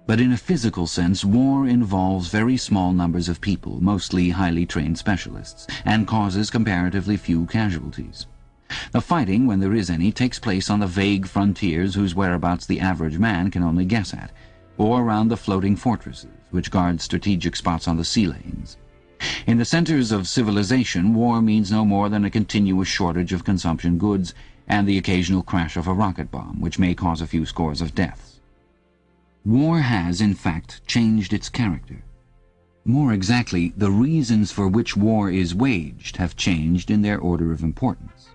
But in a physical sense, war involves very small numbers of people, mostly highly trained specialists, and causes comparatively few casualties. The fighting, when there is any, takes place on the vague frontiers whose whereabouts the average man can only guess at, or around the floating fortresses, which guard strategic spots on the sea lanes. In the centers of civilization, war means no more than a continuous shortage of consumption goods and the occasional crash of a rocket bomb, which may cause a few scores of deaths. War has, in fact, changed its character. More exactly, the reasons for which war is waged have changed in their order of importance.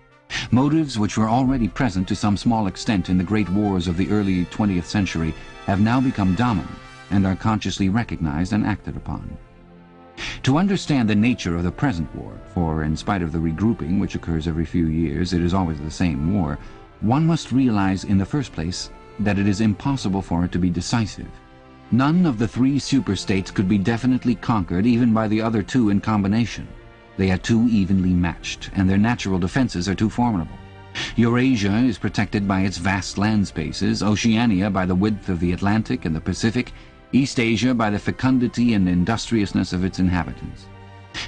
Motives which were already present to some small extent in the great wars of the early 20th century have now become dominant and are consciously recognized and acted upon. To understand the nature of the present war, for in spite of the regrouping which occurs every few years, it is always the same war, one must realize in the first place that it is impossible for it to be decisive. None of the three superstates could be definitely conquered even by the other two in combination. They are too evenly matched, and their natural defenses are too formidable. Eurasia is protected by its vast land spaces, Oceania by the width of the Atlantic and the Pacific, Eastasia by the fecundity and industriousness of its inhabitants.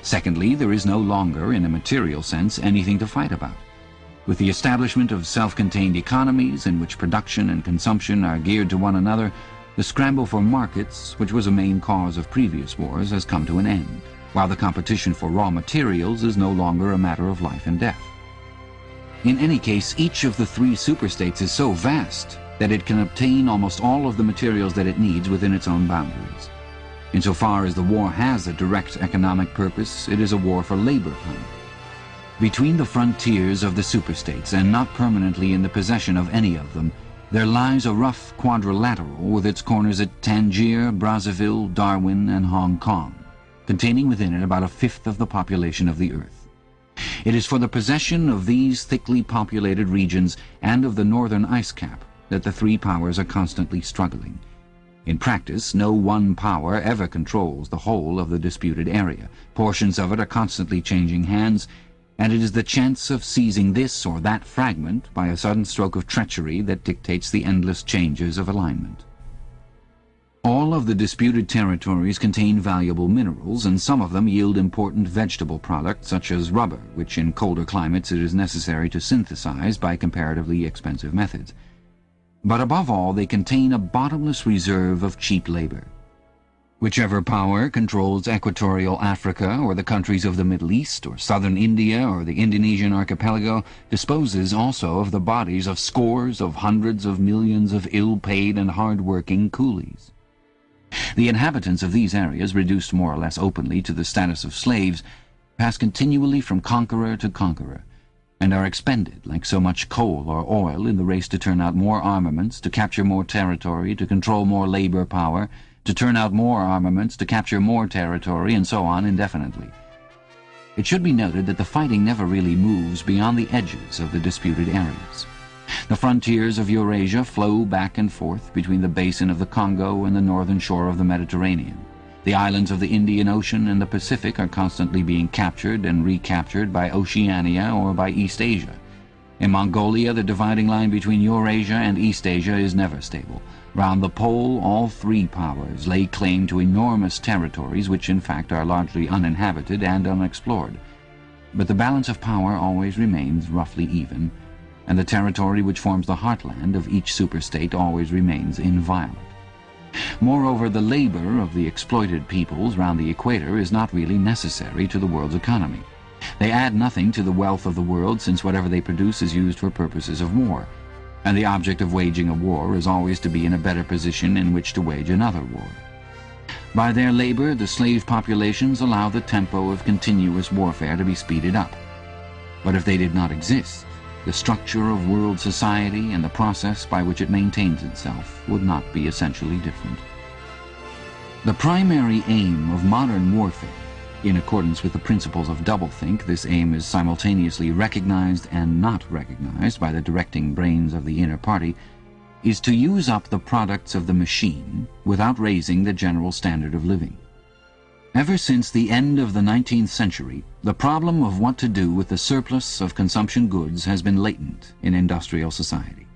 Secondly, there is no longer, in a material sense, anything to fight about. With the establishment of self-contained economies in which production and consumption are geared to one another, the scramble for markets, which was a main cause of previous wars, has come to an end, while the competition for raw materials is no longer a matter of life and death. In any case, each of the three superstates is so vast that it can obtain almost all of the materials that it needs within its own boundaries. Insofar as the war has a direct economic purpose, it is a war for labor power. Between the frontiers of the superstates, and not permanently in the possession of any of them, there lies a rough quadrilateral with its corners at Tangier, Brazzaville, Darwin, and Hong Kong, containing within it about a fifth of the population of the earth. It is for the possession of these thickly populated regions and of the northern ice cap that the three powers are constantly struggling. In practice, no one power ever controls the whole of the disputed area. Portions of it are constantly changing hands, and it is the chance of seizing this or that fragment by a sudden stroke of treachery that dictates the endless changes of alignment. All of the disputed territories contain valuable minerals, and some of them yield important vegetable products such as rubber, which in colder climates it is necessary to synthesize by comparatively expensive methods. But above all, they contain a bottomless reserve of cheap labor. Whichever power controls equatorial Africa or the countries of the Middle East or southern India or the Indonesian archipelago disposes also of the bodies of scores of hundreds of millions of ill-paid and hard-working coolies. The inhabitants of these areas, reduced more or less openly to the status of slaves, pass continually from conqueror to conqueror, and are expended like so much coal or oil in the race to turn out more armaments, to capture more territory, to control more labor power, to turn out more armaments, to capture more territory, and so on indefinitely. It should be noted that the fighting never really moves beyond the edges of the disputed areas. The frontiers of Eurasia flow back and forth between the basin of the Congo and the northern shore of the Mediterranean. The islands of the Indian Ocean and the Pacific are constantly being captured and recaptured by Oceania or by East Asia. In Mongolia, the dividing line between Eurasia and East Asia is never stable. Round the pole, all three powers lay claim to enormous territories which in fact are largely uninhabited and unexplored. But the balance of power always remains roughly even, and the territory which forms the heartland of each superstate always remains inviolate. Moreover, the labor of the exploited peoples round the equator is not really necessary to the world's economy. They add nothing to the wealth of the world, since whatever they produce is used for purposes of war, and the object of waging a war is always to be in a better position in which to wage another war. By their labor, the slave populations allow the tempo of continuous warfare to be speeded up. But if they did not exist, the structure of world society and the process by which it maintains itself would not be essentially different. The primary aim of modern warfare, in accordance with the principles of doublethink, this aim is simultaneously recognized and not recognized by the directing brains of the inner party, is to use up the products of the machine without raising the general standard of living. Ever since the end of the 19th century, the problem of what to do with the surplus of consumption goods has been latent in industrial society.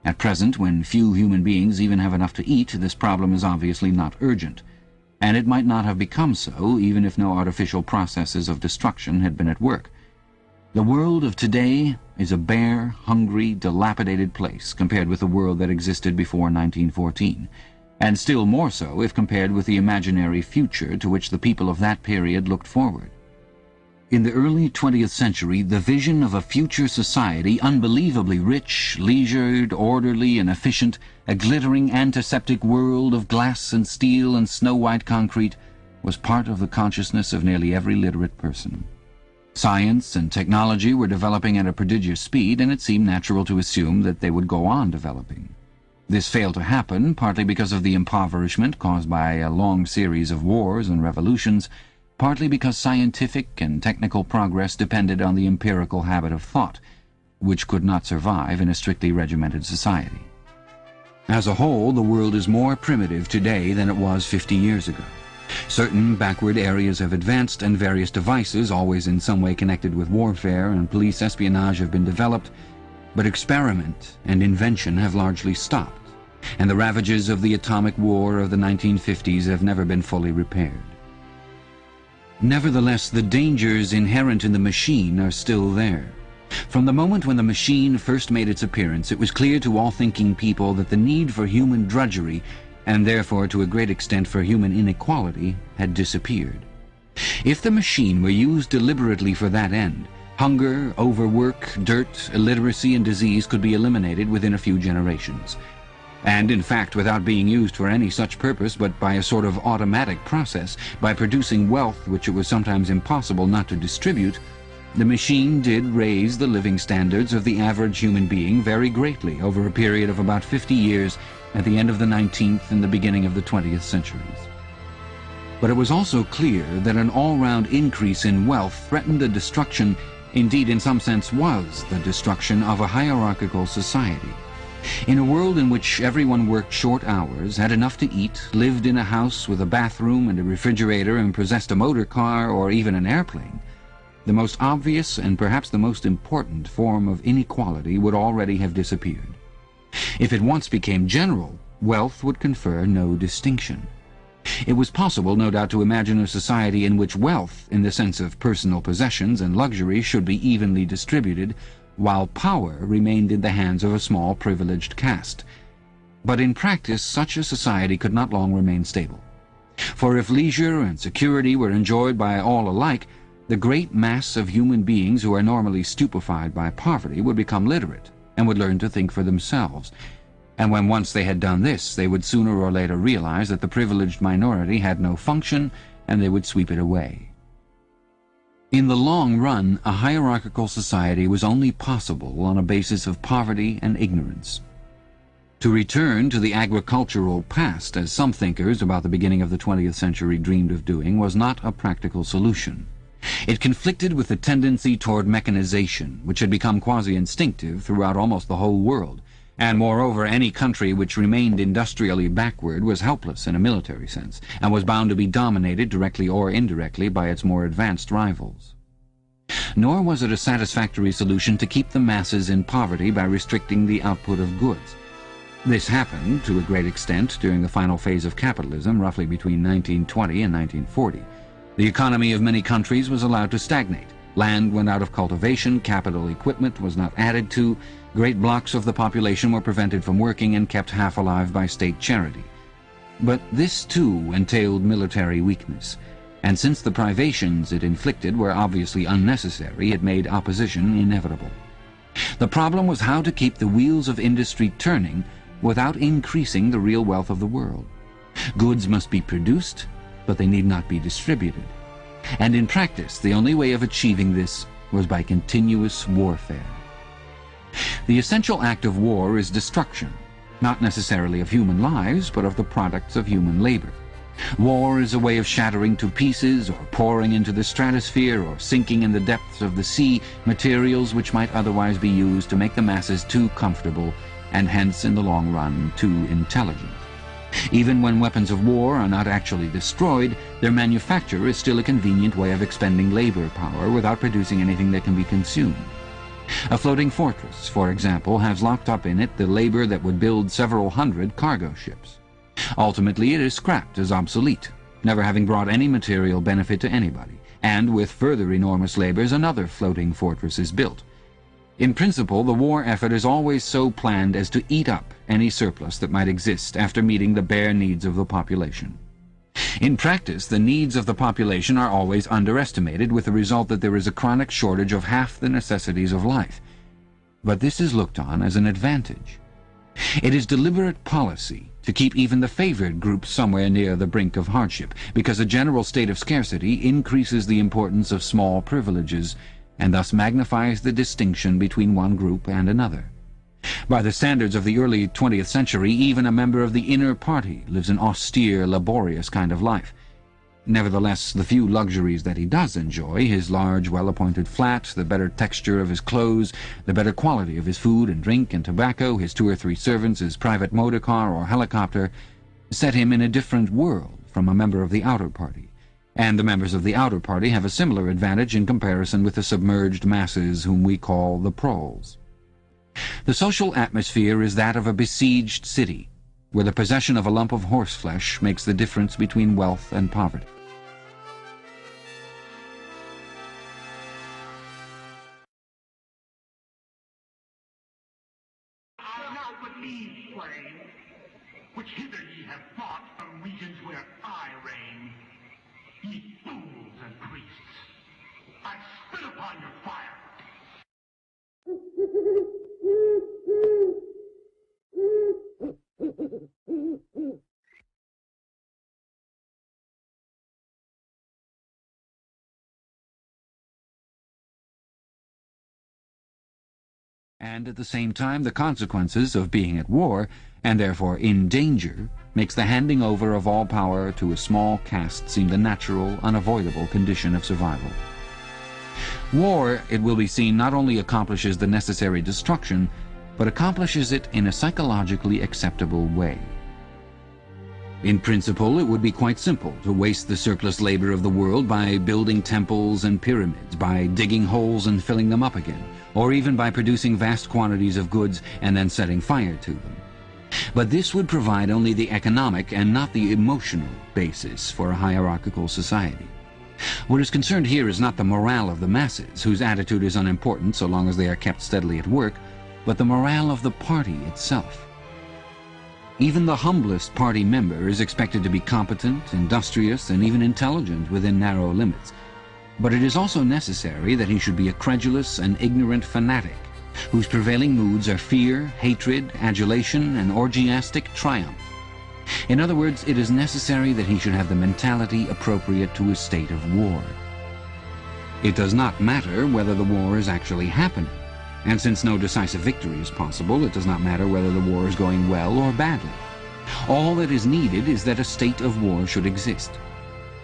At present, when few human beings even have enough to eat, this problem is obviously not urgent, and it might not have become so even if no artificial processes of destruction had been at work. The world of today is a bare, hungry, dilapidated place compared with the world that existed before 1914, and still more so if compared with the imaginary future to which the people of that period looked forward. In the early 20th century, the vision of a future society unbelievably rich, leisured, orderly, and efficient, a glittering antiseptic world of glass and steel and snow-white concrete, was part of the consciousness of nearly every literate person. Science and technology were developing at a prodigious speed, and it seemed natural to assume that they would go on developing. This failed to happen, partly because of the impoverishment caused by a long series of wars and revolutions, partly because scientific and technical progress depended on the empirical habit of thought, which could not survive in a strictly regimented society. As a whole, the world is more primitive today than it was 50 years ago. Certain backward areas have advanced, and various devices, always in some way connected with warfare and police espionage, have been developed, but experiment and invention have largely stopped, and the ravages of the atomic war of the 1950s have never been fully repaired. Nevertheless, the dangers inherent in the machine are still there. From the moment when the machine first made its appearance, it was clear to all thinking people that the need for human drudgery, and therefore to a great extent for human inequality, had disappeared. If the machine were used deliberately for that end, hunger, overwork, dirt, illiteracy, and disease could be eliminated within a few generations. And, in fact, without being used for any such purpose, but by a sort of automatic process, by producing wealth which it was sometimes impossible not to distribute, the machine did raise the living standards of the average human being very greatly over a period of about 50 years at the end of the 19th and the beginning of the 20th centuries. But it was also clear that an all-round increase in wealth threatened the destruction, indeed in some sense was the destruction, of a hierarchical society. In a world in which everyone worked short hours, had enough to eat, lived in a house with a bathroom and a refrigerator, and possessed a motor car or even an airplane, the most obvious and perhaps the most important form of inequality would already have disappeared. If it once became general, wealth would confer no distinction. It was possible, no doubt, to imagine a society in which wealth, in the sense of personal possessions and luxury, should be evenly distributed, while power remained in the hands of a small privileged caste. But in practice such a society could not long remain stable. For if leisure and security were enjoyed by all alike, the great mass of human beings who are normally stupefied by poverty would become literate and would learn to think for themselves. And when once they had done this, they would sooner or later realize that the privileged minority had no function, and they would sweep it away. In the long run, a hierarchical society was only possible on a basis of poverty and ignorance. To return to the agricultural past, as some thinkers about the beginning of the 20th century dreamed of doing, was not a practical solution. It conflicted with the tendency toward mechanization, which had become quasi-instinctive throughout almost the whole world, and moreover any country which remained industrially backward was helpless in a military sense, and was bound to be dominated directly or indirectly by its more advanced rivals. Nor was it a satisfactory solution to keep the masses in poverty by restricting the output of goods. This happened, to a great extent, during the final phase of capitalism, roughly between 1920 and 1940. The economy of many countries was allowed to stagnate. Land went out of cultivation, capital equipment was not added to, great blocks of the population were prevented from working and kept half alive by state charity. But this, too, entailed military weakness, and since the privations it inflicted were obviously unnecessary, it made opposition inevitable. The problem was how to keep the wheels of industry turning without increasing the real wealth of the world. Goods must be produced, but they need not be distributed. And in practice, the only way of achieving this was by continuous warfare. The essential act of war is destruction, not necessarily of human lives, but of the products of human labor. War is a way of shattering to pieces, or pouring into the stratosphere, or sinking in the depths of the sea, materials which might otherwise be used to make the masses too comfortable, and hence, in the long run, too intelligent. Even when weapons of war are not actually destroyed, their manufacture is still a convenient way of expending labor power without producing anything that can be consumed. A floating fortress, for example, has locked up in it the labor that would build several hundred cargo ships. Ultimately, it is scrapped as obsolete, never having brought any material benefit to anybody, and with further enormous labors another floating fortress is built. In principle, the war effort is always so planned as to eat up any surplus that might exist after meeting the bare needs of the population. In practice, the needs of the population are always underestimated, with the result that there is a chronic shortage of half the necessities of life. But this is looked on as an advantage. It is deliberate policy to keep even the favored groups somewhere near the brink of hardship, because a general state of scarcity increases the importance of small privileges, and thus magnifies the distinction between one group and another. By the standards of the early 20th century, even a member of the inner party lives an austere, laborious kind of life. Nevertheless, the few luxuries that he does enjoy, his large, well-appointed flat, the better texture of his clothes, the better quality of his food and drink and tobacco, his 2 or 3 servants, his private motor car or helicopter, set him in a different world from a member of the outer party. And the members of the outer party have a similar advantage in comparison with the submerged masses whom we call the proles. The social atmosphere is that of a besieged city, where the possession of a lump of horseflesh makes the difference between wealth and poverty. Are not but these slain, which hither ye have fought from regions where I reign. Ye fools and priests, I spit upon your fire. And at the same time, the consequences of being at war, and therefore in danger, makes the handing over of all power to a small caste seem the natural, unavoidable condition of survival. War, it will be seen, not only accomplishes the necessary destruction, but accomplishes it in a psychologically acceptable way. In principle, it would be quite simple to waste the surplus labor of the world by building temples and pyramids, by digging holes and filling them up again, or even by producing vast quantities of goods and then setting fire to them. But this would provide only the economic and not the emotional basis for a hierarchical society. What is concerned here is not the morale of the masses, whose attitude is unimportant so long as they are kept steadily at work, but the morale of the party itself. Even the humblest party member is expected to be competent, industrious, and even intelligent within narrow limits. But it is also necessary that he should be a credulous and ignorant fanatic, whose prevailing moods are fear, hatred, adulation, and orgiastic triumph. In other words, it is necessary that he should have the mentality appropriate to his state of war. It does not matter whether the war is actually happening, and since no decisive victory is possible, it does not matter whether the war is going well or badly. All that is needed is that a state of war should exist.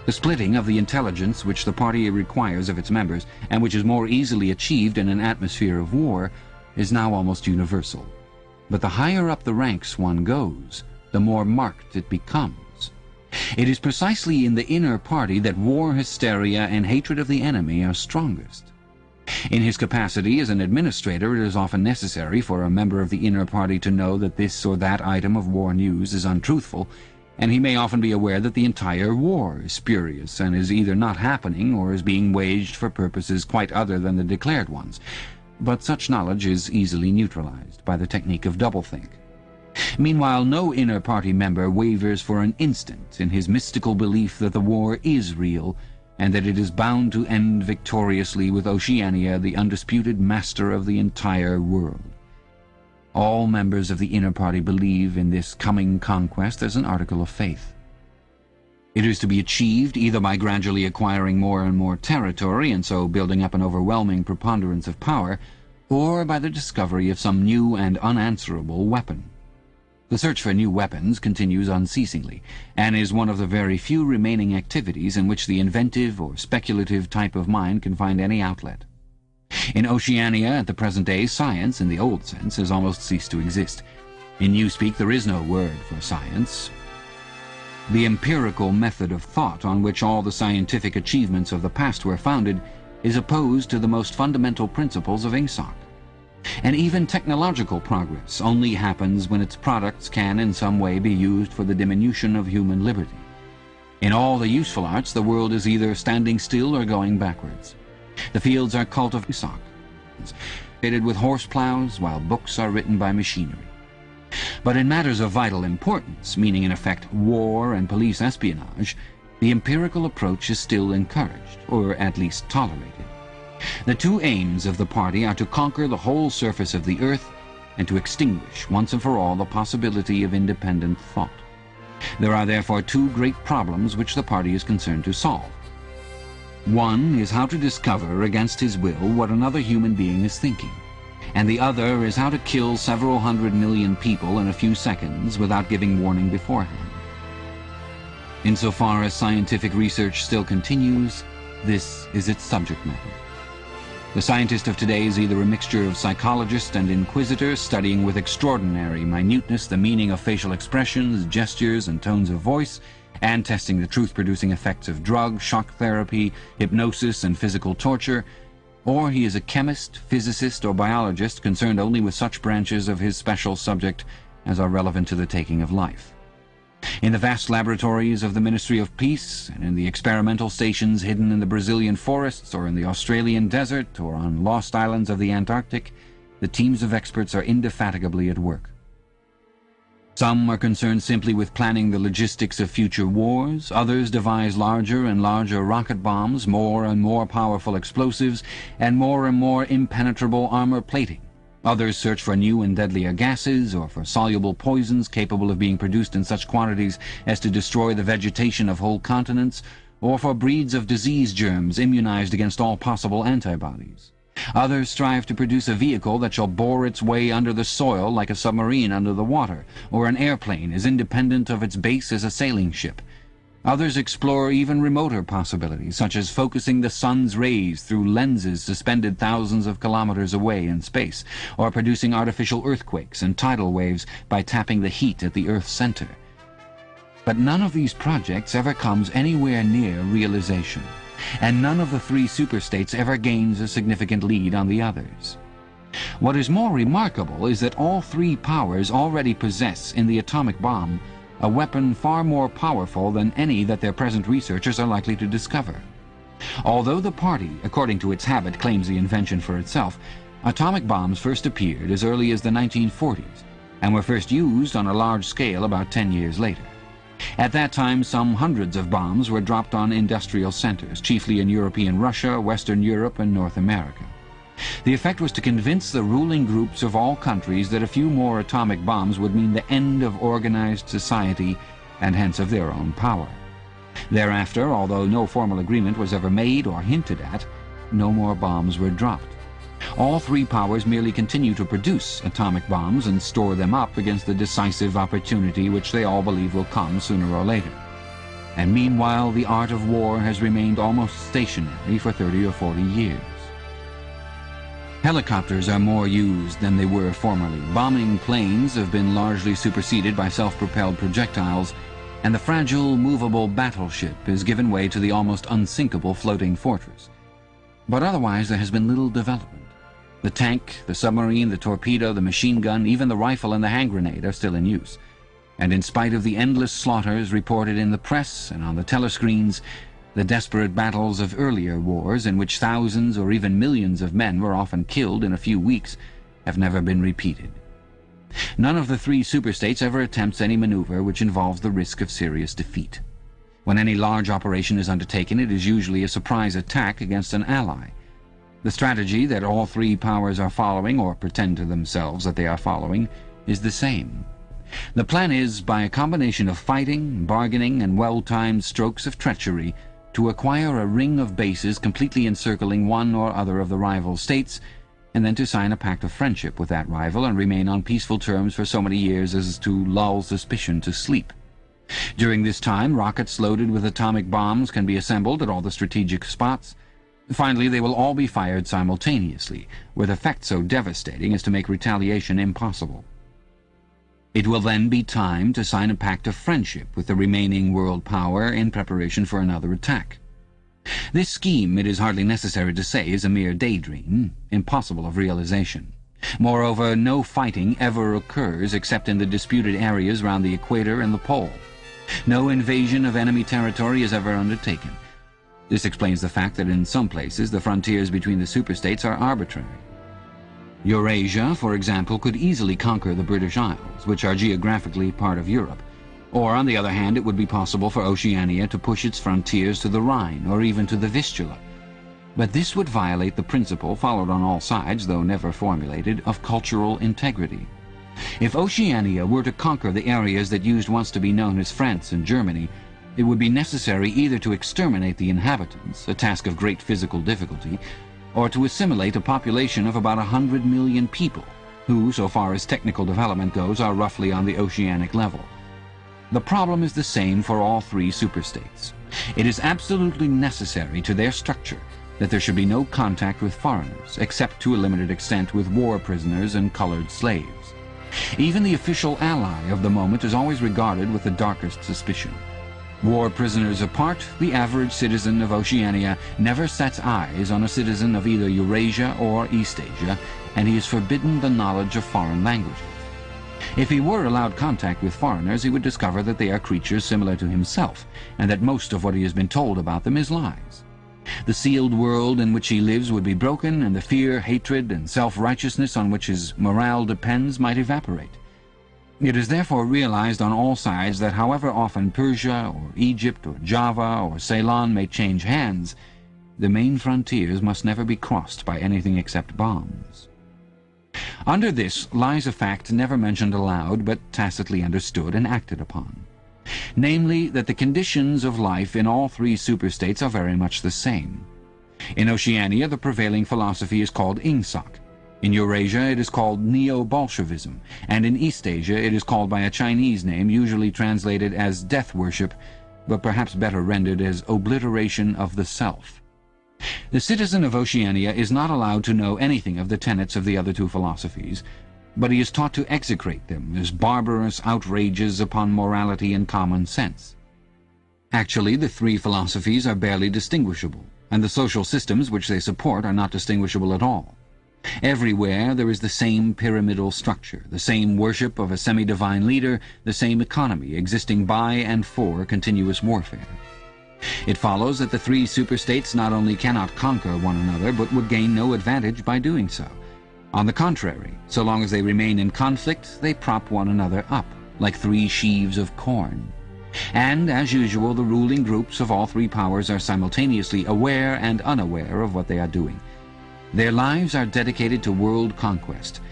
The splitting of the intelligence which the party requires of its members, and which is more easily achieved in an atmosphere of war, is now almost universal. But the higher up the ranks one goes, the more marked it becomes. It is precisely in the inner party that war hysteria and hatred of the enemy are strongest. In his capacity as an administrator, it is often necessary for a member of the inner party to know that this or that item of war news is untruthful, and he may often be aware that the entire war is spurious and is either not happening or is being waged for purposes quite other than the declared ones. But such knowledge is easily neutralized by the technique of doublethink. Meanwhile, no inner party member wavers for an instant in his mystical belief that the war is real, and that it is bound to end victoriously with Oceania, the undisputed master of the entire world. All members of the inner party believe in this coming conquest as an article of faith. It is to be achieved either by gradually acquiring more and more territory, and so building up an overwhelming preponderance of power, or by the discovery of some new and unanswerable weapon. The search for new weapons continues unceasingly, and is one of the very few remaining activities in which the inventive or speculative type of mind can find any outlet. In Oceania at the present day, science, in the old sense, has almost ceased to exist. In newspeak there is no word for science. The empirical method of thought on which all the scientific achievements of the past were founded is opposed to the most fundamental principles of ASOC. And even technological progress only happens when its products can in some way be used for the diminution of human liberty. In all the useful arts, the world is either standing still or going backwards. The fields are cultivated with horse plows, while books are written by machinery. But in matters of vital importance, meaning in effect war and police espionage, the empirical approach is still encouraged, or at least tolerated. The two aims of the party are to conquer the whole surface of the earth and to extinguish once and for all the possibility of independent thought. There are therefore two great problems which the party is concerned to solve. One is how to discover against his will what another human being is thinking, and the other is how to kill several 100 million people in a few seconds without giving warning beforehand. Insofar as scientific research still continues, this is its subject matter. The scientist of today is either a mixture of psychologist and inquisitor, studying with extraordinary minuteness the meaning of facial expressions, gestures, and tones of voice, and testing the truth-producing effects of drug, shock therapy, hypnosis, and physical torture, or he is a chemist, physicist, or biologist concerned only with such branches of his special subject as are relevant to the taking of life. In the vast laboratories of the Ministry of Peace, and in the experimental stations hidden in the Brazilian forests, or in the Australian desert, or on lost islands of the Antarctic, the teams of experts are indefatigably at work. Some are concerned simply with planning the logistics of future wars, others devise larger and larger rocket bombs, more and more powerful explosives, and more impenetrable armor plating. Others search for new and deadlier gases, or for soluble poisons capable of being produced in such quantities as to destroy the vegetation of whole continents, or for breeds of disease germs immunized against all possible antibodies. Others strive to produce a vehicle that shall bore its way under the soil like a submarine under the water, or an airplane as independent of its base as a sailing ship. Others explore even remoter possibilities, such as focusing the sun's rays through lenses suspended thousands of kilometers away in space, or producing artificial earthquakes and tidal waves by tapping the heat at the Earth's center. But none of these projects ever comes anywhere near realization, and none of the three superstates ever gains a significant lead on the others. What is more remarkable is that all three powers already possess in the atomic bomb a weapon far more powerful than any that their present researchers are likely to discover. Although the party, according to its habit, claims the invention for itself, atomic bombs first appeared as early as the 1940s, and were first used on a large scale about 10 years later. At that time, some hundreds of bombs were dropped on industrial centers, chiefly in European Russia, Western Europe, and North America. The effect was to convince the ruling groups of all countries that a few more atomic bombs would mean the end of organized society and hence of their own power. Thereafter, although no formal agreement was ever made or hinted at, no more bombs were dropped. All three powers merely continue to produce atomic bombs and store them up against the decisive opportunity which they all believe will come sooner or later. And meanwhile, the art of war has remained almost stationary for 30 or 40 years. Helicopters are more used than they were formerly. Bombing planes have been largely superseded by self-propelled projectiles, and the fragile, movable battleship has given way to the almost unsinkable floating fortress. But otherwise there has been little development. The tank, the submarine, the torpedo, the machine gun, even the rifle and the hand grenade are still in use. And in spite of the endless slaughters reported in the press and on the telescreens, the desperate battles of earlier wars, in which thousands or even millions of men were often killed in a few weeks, have never been repeated. None of the three superstates ever attempts any maneuver which involves the risk of serious defeat. When any large operation is undertaken, it is usually a surprise attack against an ally. The strategy that all three powers are following, or pretend to themselves that they are following, is the same. The plan is, by a combination of fighting, bargaining, and well-timed strokes of treachery, to acquire a ring of bases completely encircling one or other of the rival states, and then to sign a pact of friendship with that rival and remain on peaceful terms for so many years as to lull suspicion to sleep. During this time, rockets loaded with atomic bombs can be assembled at all the strategic spots. Finally, they will all be fired simultaneously, with effect so devastating as to make retaliation impossible. It will then be time to sign a pact of friendship with the remaining world power in preparation for another attack. This scheme, it is hardly necessary to say, is a mere daydream, impossible of realization. Moreover, no fighting ever occurs except in the disputed areas round the equator and the pole. No invasion of enemy territory is ever undertaken. This explains the fact that in some places the frontiers between the superstates are arbitrary. Eurasia, for example, could easily conquer the British Isles, which are geographically part of Europe. Or, on the other hand, it would be possible for Oceania to push its frontiers to the Rhine, or even to the Vistula. But this would violate the principle, followed on all sides, though never formulated, of cultural integrity. If Oceania were to conquer the areas that used once to be known as France and Germany, it would be necessary either to exterminate the inhabitants, a task of great physical difficulty, or to assimilate a population of about 100 million people, who, so far as technical development goes, are roughly on the oceanic level. The problem is the same for all three superstates. It is absolutely necessary to their structure that there should be no contact with foreigners, except to a limited extent with war prisoners and colored slaves. Even the official ally of the moment is always regarded with the darkest suspicion. War prisoners apart, the average citizen of Oceania never sets eyes on a citizen of either Eurasia or Eastasia, and he is forbidden the knowledge of foreign languages. If he were allowed contact with foreigners, he would discover that they are creatures similar to himself, and that most of what he has been told about them is lies. The sealed world in which he lives would be broken, and the fear, hatred, and self-righteousness on which his morale depends might evaporate. It is therefore realized on all sides that however often Persia, or Egypt, or Java, or Ceylon may change hands, the main frontiers must never be crossed by anything except bombs. Under this lies a fact never mentioned aloud, but tacitly understood and acted upon. Namely, that the conditions of life in all three superstates are very much the same. In Oceania, the prevailing philosophy is called Ingsoc. In Eurasia, it is called Neo-Bolshevism, and in Eastasia, it is called by a Chinese name, usually translated as death worship, but perhaps better rendered as obliteration of the self. The citizen of Oceania is not allowed to know anything of the tenets of the other two philosophies, but he is taught to execrate them as barbarous outrages upon morality and common sense. Actually, the three philosophies are barely distinguishable, and the social systems which they support are not distinguishable at all. Everywhere there is the same pyramidal structure, the same worship of a semi-divine leader, the same economy existing by and for continuous warfare. It follows that the three superstates not only cannot conquer one another, but would gain no advantage by doing so. On the contrary, so long as they remain in conflict, they prop one another up, like three sheaves of corn. And, as usual, the ruling groups of all three powers are simultaneously aware and unaware of what they are doing. Their lives are dedicated to world conquest,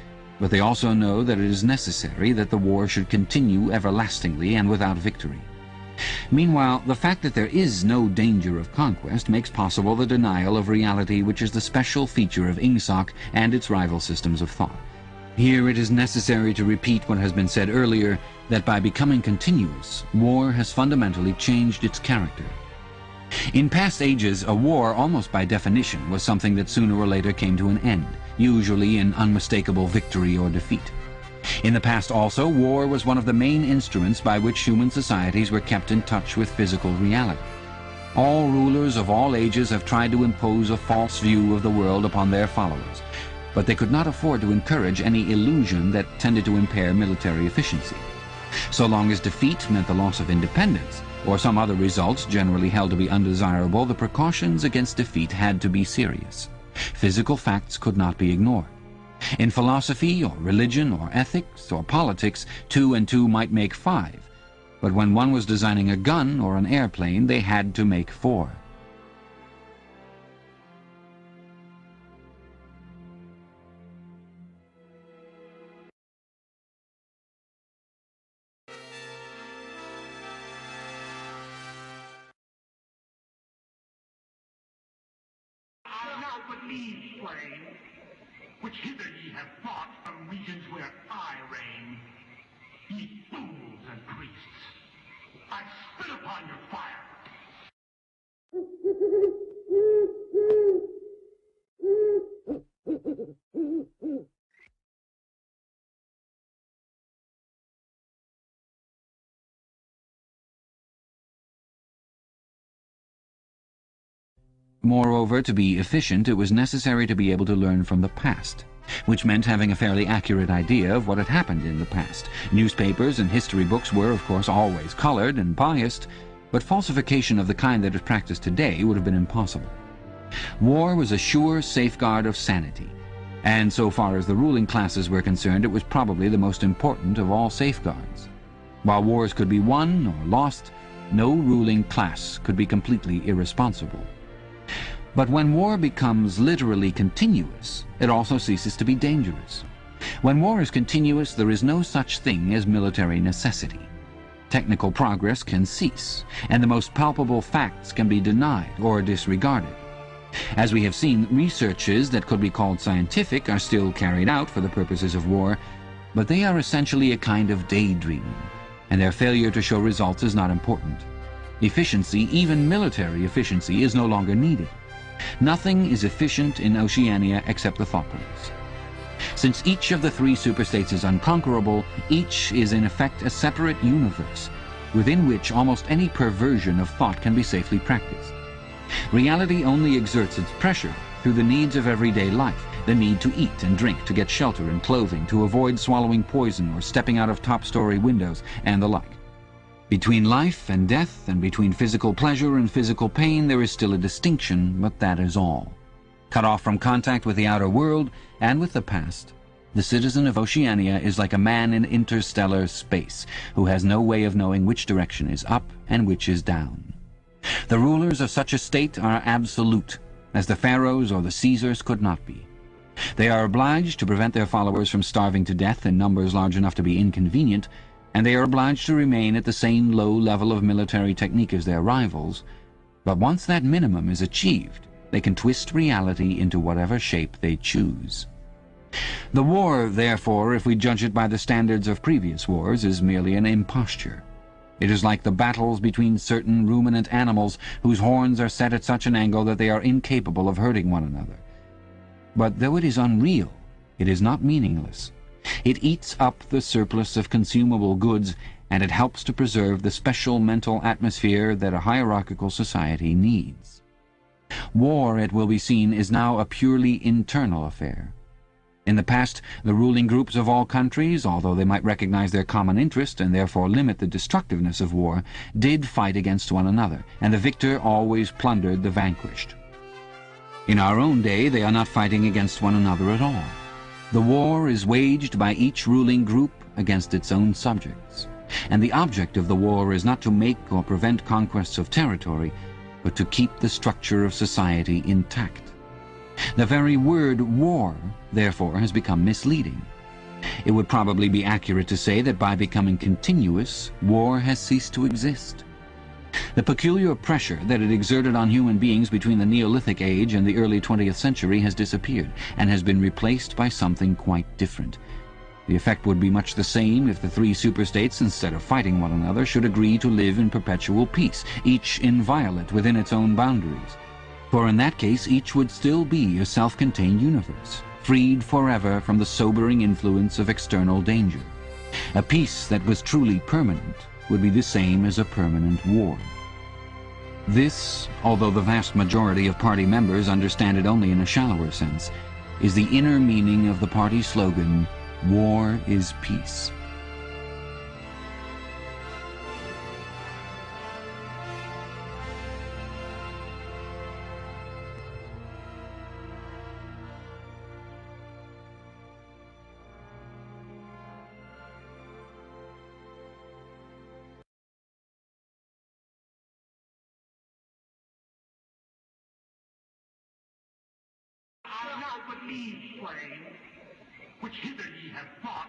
but they also know that it is necessary that the war should continue everlastingly and without victory. Meanwhile, the fact that there is no danger of conquest makes possible the denial of reality, which is the special feature of Ingsoc and its rival systems of thought. Here it is necessary to repeat what has been said earlier, that by becoming continuous, war has fundamentally changed its character. In past ages, a war, almost by definition, was something that sooner or later came to an end, usually in unmistakable victory or defeat. In the past also, war was one of the main instruments by which human societies were kept in touch with physical reality. All rulers of all ages have tried to impose a false view of the world upon their followers, but they could not afford to encourage any illusion that tended to impair military efficiency. So long as defeat meant the loss of independence, or some other results generally held to be undesirable, the precautions against defeat had to be serious. Physical facts could not be ignored. In philosophy, or religion, or ethics, or politics, 2 and 2 might make 5, but when one was designing a gun or an airplane, they had to make 4. I now believe, Swain, which hither ye have fought from regions where I reign. Ye fools and priests, I spit upon your fire. Moreover, to be efficient, it was necessary to be able to learn from the past, which meant having a fairly accurate idea of what had happened in the past. Newspapers and history books were, of course, always colored and biased, but falsification of the kind that is practiced today would have been impossible. War was a sure safeguard of sanity, and so far as the ruling classes were concerned, it was probably the most important of all safeguards. While wars could be won or lost, no ruling class could be completely irresponsible. But when war becomes literally continuous, it also ceases to be dangerous. When war is continuous, there is no such thing as military necessity. Technical progress can cease, and the most palpable facts can be denied or disregarded. As we have seen, researches that could be called scientific are still carried out for the purposes of war, but they are essentially a kind of daydreaming, and their failure to show results is not important. Efficiency, even military efficiency, is no longer needed. Nothing is efficient in Oceania except the thought police. Since each of the 3 superstates is unconquerable, each is in effect a separate universe, within which almost any perversion of thought can be safely practiced. Reality only exerts its pressure through the needs of everyday life, the need to eat and drink, to get shelter and clothing, to avoid swallowing poison or stepping out of top-story windows, and the like. Between life and death, and between physical pleasure and physical pain, there is still a distinction, but that is all. Cut off from contact with the outer world and with the past, the citizen of Oceania is like a man in interstellar space, who has no way of knowing which direction is up and which is down. The rulers of such a state are absolute, as the pharaohs or the Caesars could not be. They are obliged to prevent their followers from starving to death in numbers large enough to be inconvenient, and they are obliged to remain at the same low level of military technique as their rivals. But once that minimum is achieved, they can twist reality into whatever shape they choose. The war, therefore, if we judge it by the standards of previous wars, is merely an imposture. It is like the battles between certain ruminant animals whose horns are set at such an angle that they are incapable of hurting one another. But though it is unreal, it is not meaningless. It eats up the surplus of consumable goods, and it helps to preserve the special mental atmosphere that a hierarchical society needs. War, it will be seen, is now a purely internal affair. In the past, the ruling groups of all countries, although they might recognize their common interest and therefore limit the destructiveness of war, did fight against one another, and the victor always plundered the vanquished. In our own day, they are not fighting against one another at all. The war is waged by each ruling group against its own subjects, and the object of the war is not to make or prevent conquests of territory, but to keep the structure of society intact. The very word war, therefore, has become misleading. It would probably be accurate to say that by becoming continuous, war has ceased to exist. The peculiar pressure that it exerted on human beings between the Neolithic age and the early 20th century has disappeared and has been replaced by something quite different. The effect would be much the same if the three superstates, instead of fighting one another, should agree to live in perpetual peace, each inviolate within its own boundaries. For in that case each would still be a self-contained universe, freed forever from the sobering influence of external danger. A peace that was truly permanent would be the same as a permanent war. This, although the vast majority of party members understand it only in a shallower sense, is the inner meaning of the party slogan, "War is peace." I now believe, Swain, which hither ye have fought